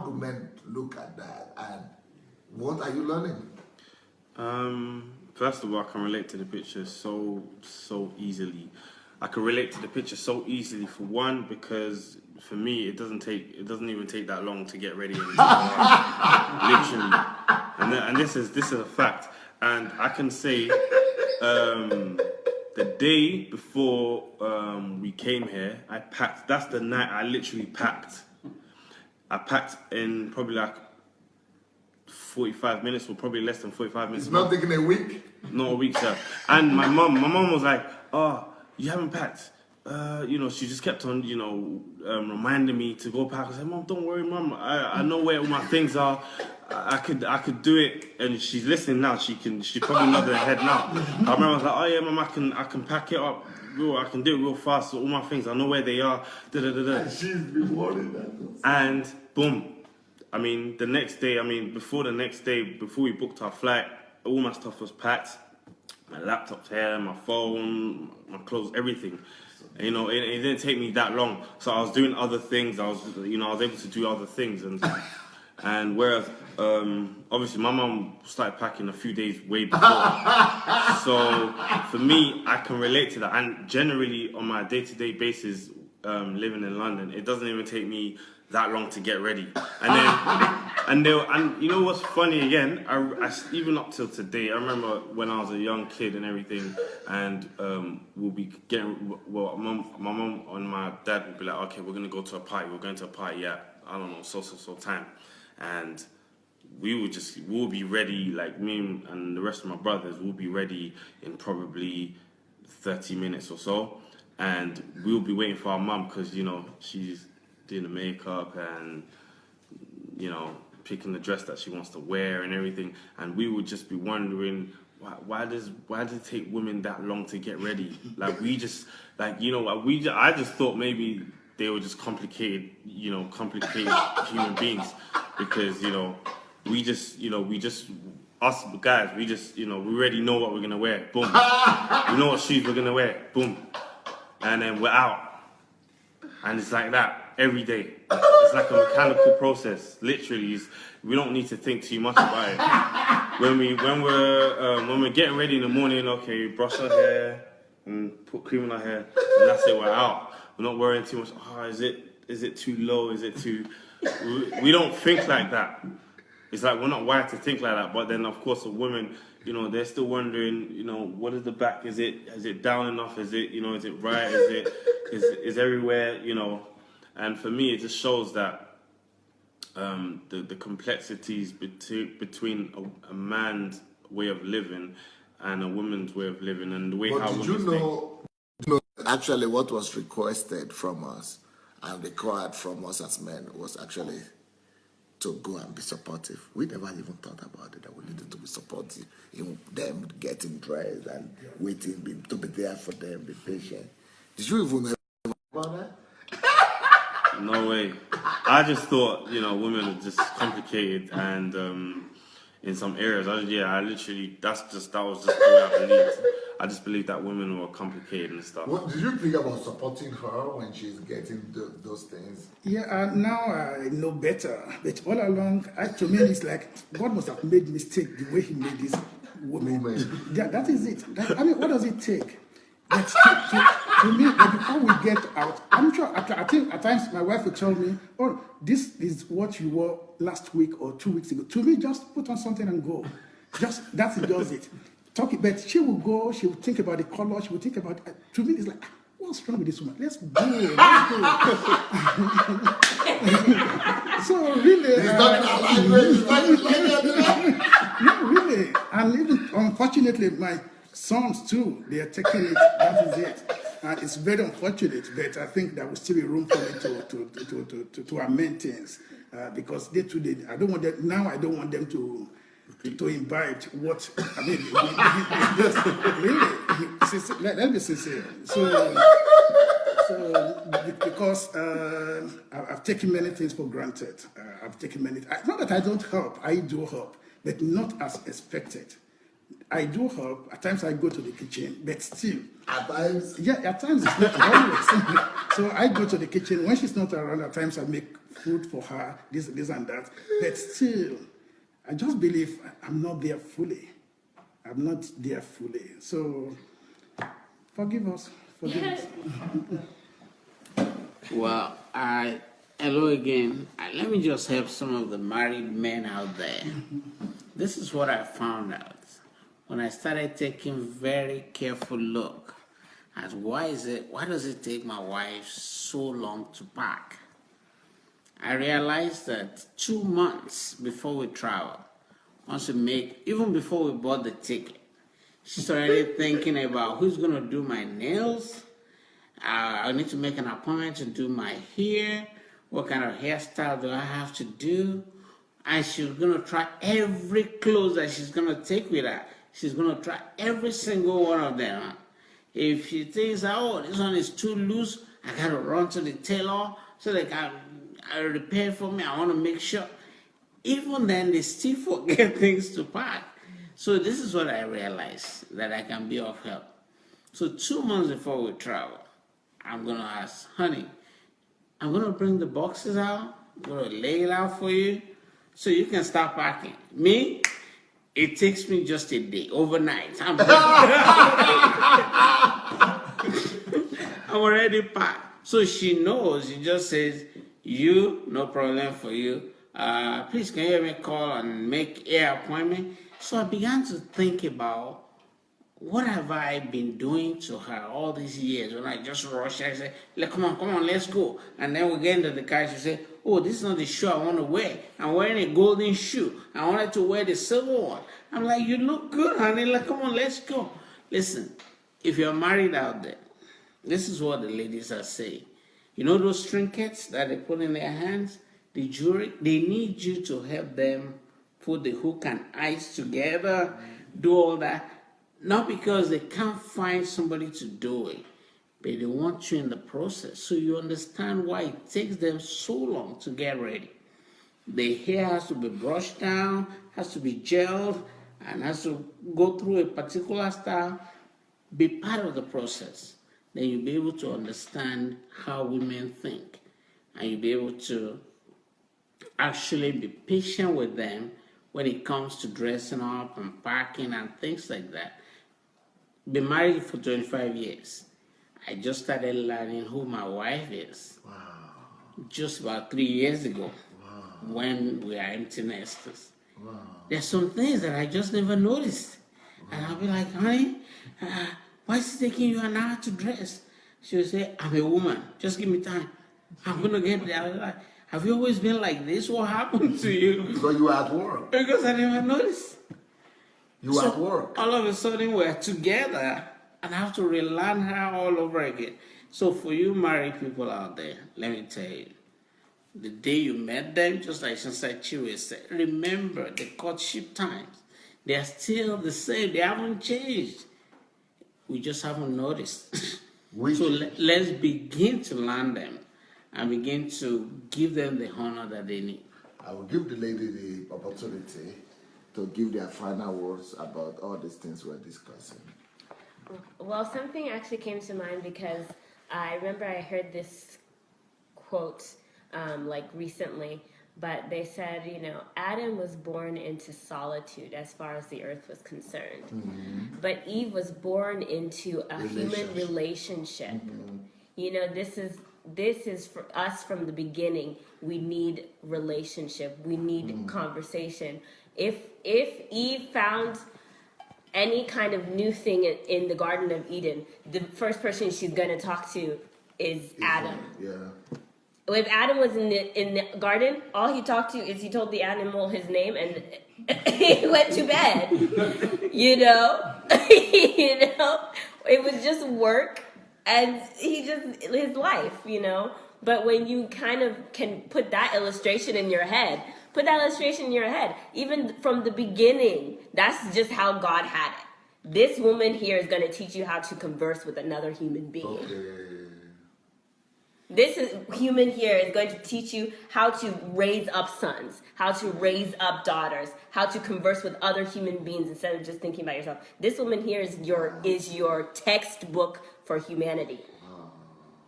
do men look at that? And what are you learning? First of all, I can relate to the picture so easily. I can relate to the picture so easily, for one, because for me it doesn't even take that long to get ready. Literally. And this is a fact. And I can say the day before we came here, I packed. That's the night I literally packed. I packed in probably like 45 minutes, or probably less than 45 minutes. It's not taking a week? Not a week, sir. And my mom was like, "Oh, you haven't packed." She just kept on, reminding me to go pack. I said, "Mom, don't worry, Mom. I know where all my things are. I could do it." And she's listening now. She's probably nodding her head now. I remember I was like, "Oh yeah, Mom, I can pack it up. I can do it real fast. So all my things, I know where they are." And she's been worried. And boom. I mean, before we booked our flight, all my stuff was packed. My laptop's here, my phone, my clothes, everything. And, it didn't take me that long. So I was doing other things. I was able to do other things. And whereas, obviously, my mum started packing a few days way before. So for me, I can relate to that. And generally, on my day-to-day basis, living in London, it doesn't even take me that long to get ready. And you know what's funny again? I even up till today, I remember when I was a young kid and everything, and we'll be getting, my mum and my dad would be like, "Okay, we're gonna go to a party. We're going to a party. Yeah, I don't know, so time." And we'll be ready, like me and the rest of my brothers will be ready in probably 30 minutes or so, and we'll be waiting for our mum because she's doing the makeup and picking the dress that she wants to wear and everything, and we would just be wondering why does it take women that long to get ready? Like I just thought maybe they were just complicated human beings, because us guys, we already know what we're gonna wear. Boom. We know what shoes we're gonna wear. Boom. And then we're out. And it's like that every day. It's like a mechanical process. Literally, we don't need to think too much about it. When we're getting ready in the morning, okay, brush our hair and put cream in our hair, and that's it. We're out. We're not worrying too much. Oh, is it too low? Is it too? We don't think like that. It's like we're not wired to think like that. But then, of course, a woman, they're still wondering, what is the back? Is it down enough? Is it, is it right? Is everywhere, And for me, it just shows that the complexities between a man's way of living and a woman's way of living, and the way how women think. Actually what was requested from us, and required from us as men was actually to go and be supportive. We never even thought about it, that we needed to be supportive in them getting dressed and waiting, to be there for them, be patient. Did you even know about that? No way. I just thought, women are just complicated and in some areas. That was just the way I believed. I just believed that women were complicated and stuff. What did you think about supporting her when she's getting those things? Yeah, now I know better. But all along, to me, it's like God must have made mistake the way He made this woman. That is it. What does it take? But to me, before we get out, I'm sure. I think at times my wife will tell me, "Oh, this is what you wore last week or 2 weeks ago." To me, just put on something and go. That does it. But she will go. She will think about the color. She will think about. To me, it's like, what's wrong with this woman? Let's go. So really, no, really, and even unfortunately, my sons too, they are taking it. That is it. And it's very unfortunate, but I think there will still be room for me to amend things because they too. I don't want them now. I don't want them to imbibe what I mean. Really, let's be sincere. So because I've taken many things for granted. I've taken many. Not that I don't help. I do help, but not as expected. I do help. At times I go to the kitchen, but still. At times? Yeah, at times it's not always. So I go to the kitchen. When she's not around, at times I make food for her, this and that. But still, I just believe I'm not there fully. I'm not there fully. So forgive us. Forgive us. Well, hello again. Let me just help some of the married men out there. This is what I found out when I started taking very careful look at why does it take my wife so long to pack? I realized that 2 months before we travel, even before we bought the ticket, she started thinking about who's going to do my nails. I need to make an appointment to do my hair. What kind of hairstyle do I have to do? And she's going to try every clothes that she's going to take with her. She's going to try every single one of them. If she thinks, oh, this one is too loose, I got to run to the tailor so they can repair for me. I want to make sure. Even then, they still forget things to pack. So this is what I realized, that I can be of help. So 2 months before we travel, I'm going to ask, honey, I'm going to bring the boxes out. I'm going to lay it out for you so you can start packing. Me, it takes me just a day, overnight. I'm already packed. So she knows, she just says, no problem for you. Please, can you have me call and make an appointment? So I began to think about, what have I been doing to her all these years? When I just rush, I say, come on, let's go. And then we get into the car, she say, oh, this is not the shoe I want to wear. I'm wearing a golden shoe. I wanted to wear the silver one. I'm like, you look good, honey. Like, come on, let's go. Listen, if you're married out there, this is what the ladies are saying. You know those trinkets that they put in their hands? The jewelry? They need you to help them put the hook and eyes together, do all that. Not because they can't find somebody to do it, but they want you in the process. So you understand why it takes them so long to get ready. The hair has to be brushed down, has to be gelled, and has to go through a particular style. Be part of the process. Then you'll be able to understand how women think. And you'll be able to actually be patient with them when it comes to dressing up and packing and things like that. Been married for 25 years. I just started learning who my wife is. Wow. Just about 3 years ago. Wow. When we are empty nesters. Wow. There's some things that I just never noticed. Wow. And I'll be like, honey, why is it taking you an hour to dress? She'll say, I'm a woman. Just give me time. I'm going to get there. I was like, have you always been like this? What happened to you? Because you were at work. Because I never noticed. You were at work. All of a sudden we're together and I have to relearn her all over again. So for you married people out there, let me tell you, the day you met them, just like Sister Chiwe said, remember the courtship times. They are still the same. They haven't changed. We just haven't noticed. So let's begin to learn them and begin to give them the honor that they need. I will give the lady the opportunity to give their final words about all these things we're discussing. Well, something actually came to mind because I remember I heard this quote like recently, but they said, you know, Adam was born into solitude as far as the earth was concerned, but Eve was born into a human relationship. You know, this is for us from the beginning. We need relationship. We need conversation. If Eve found any kind of new thing in the Garden of Eden, the first person she's going to talk to is Adam. Yeah. If Adam was in the garden, all he talked to is he told the animal his name and he went to bed. You know, it was just work and his life. You know, but when you kind of can put that illustration in your head, even from the beginning, that's just how God had it. This woman here is going to teach you how to converse with another human being. Okay. This human here is going to teach you how to raise up sons, how to raise up daughters, how to converse with other human beings instead of just thinking about yourself. This woman here is your textbook for humanity.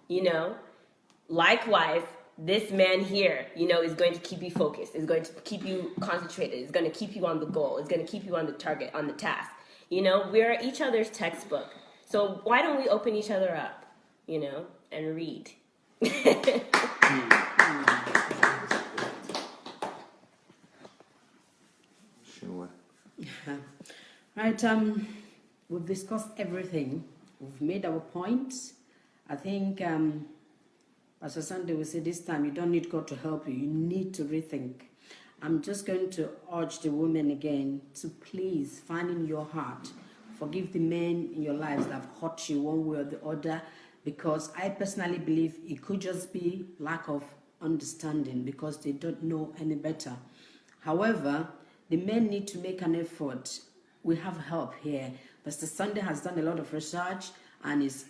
You know? Likewise, this man here, you know, is going to keep you focused, is going to keep you concentrated, is going to keep you on the goal, is going to keep you on the target, on the task. You know, we're each other's textbook. So why don't we open each other up, you know, and read? Sure. Right, we've discussed everything. We've made our points. I think Pastor Sunday will say this time, you don't need God to help you. You need to rethink. I'm just going to urge the women again to please find in your heart, forgive the men in your lives that have hurt you one way or the other, because I personally believe it could just be lack of understanding because they don't know any better. However, the men need to make an effort. We have help here. Pastor Sunday has done a lot of research and is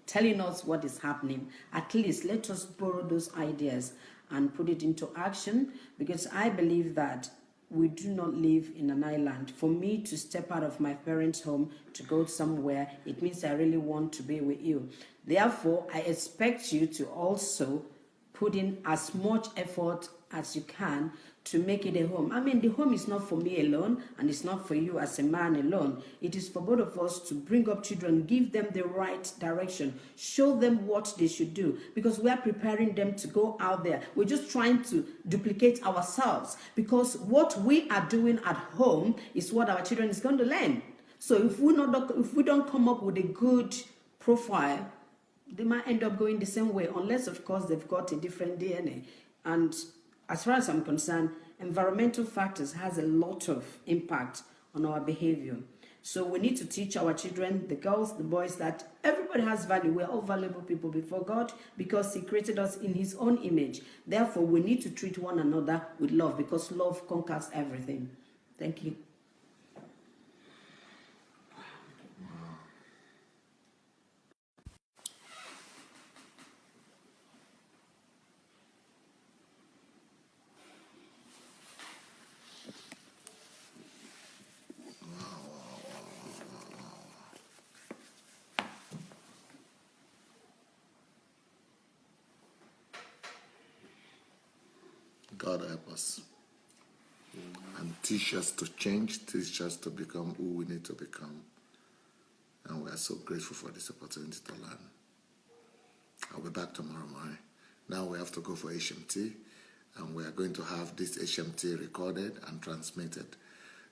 telling us what is happening. At least let us borrow those ideas and put it into action, because I believe that we do not live in an island. For me to step out of my parents' home to go somewhere, it means I really want to be with you. Therefore, I expect you to also put in as much effort as you can to make it a home. I mean, the home is not for me alone, and it's not for you as a man alone. It is for both of us to bring up children, give them the right direction, show them what they should do, because we are preparing them to go out there. We're just trying to duplicate ourselves, because what we are doing at home is what our children is going to learn. So if we don't come up with a good profile, they might end up going the same way, unless, of course, they've got a different DNA. And as far as I'm concerned, environmental factors has a lot of impact on our behavior. So we need to teach our children, the girls, the boys, that everybody has value. We're all valuable people before God because He created us in His own image. Therefore, we need to treat one another with love, because love conquers everything. Thank you. God help us and teach us to change, teach us to become who we need to become. And we are so grateful for this opportunity to learn. I'll be back tomorrow morning. Now we have to go for HMT, and we are going to have this HMT recorded and transmitted.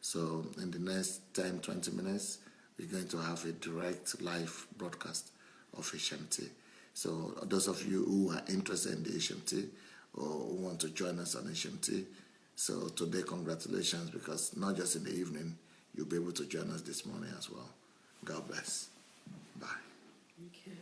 So in the next 10, 20 minutes, we're going to have a direct live broadcast of HMT. So those of you who are interested in the HMT or who want to join us on HMT, so today, congratulations, because not just in the evening, you'll be able to join us this morning as well. God bless. Bye. Okay.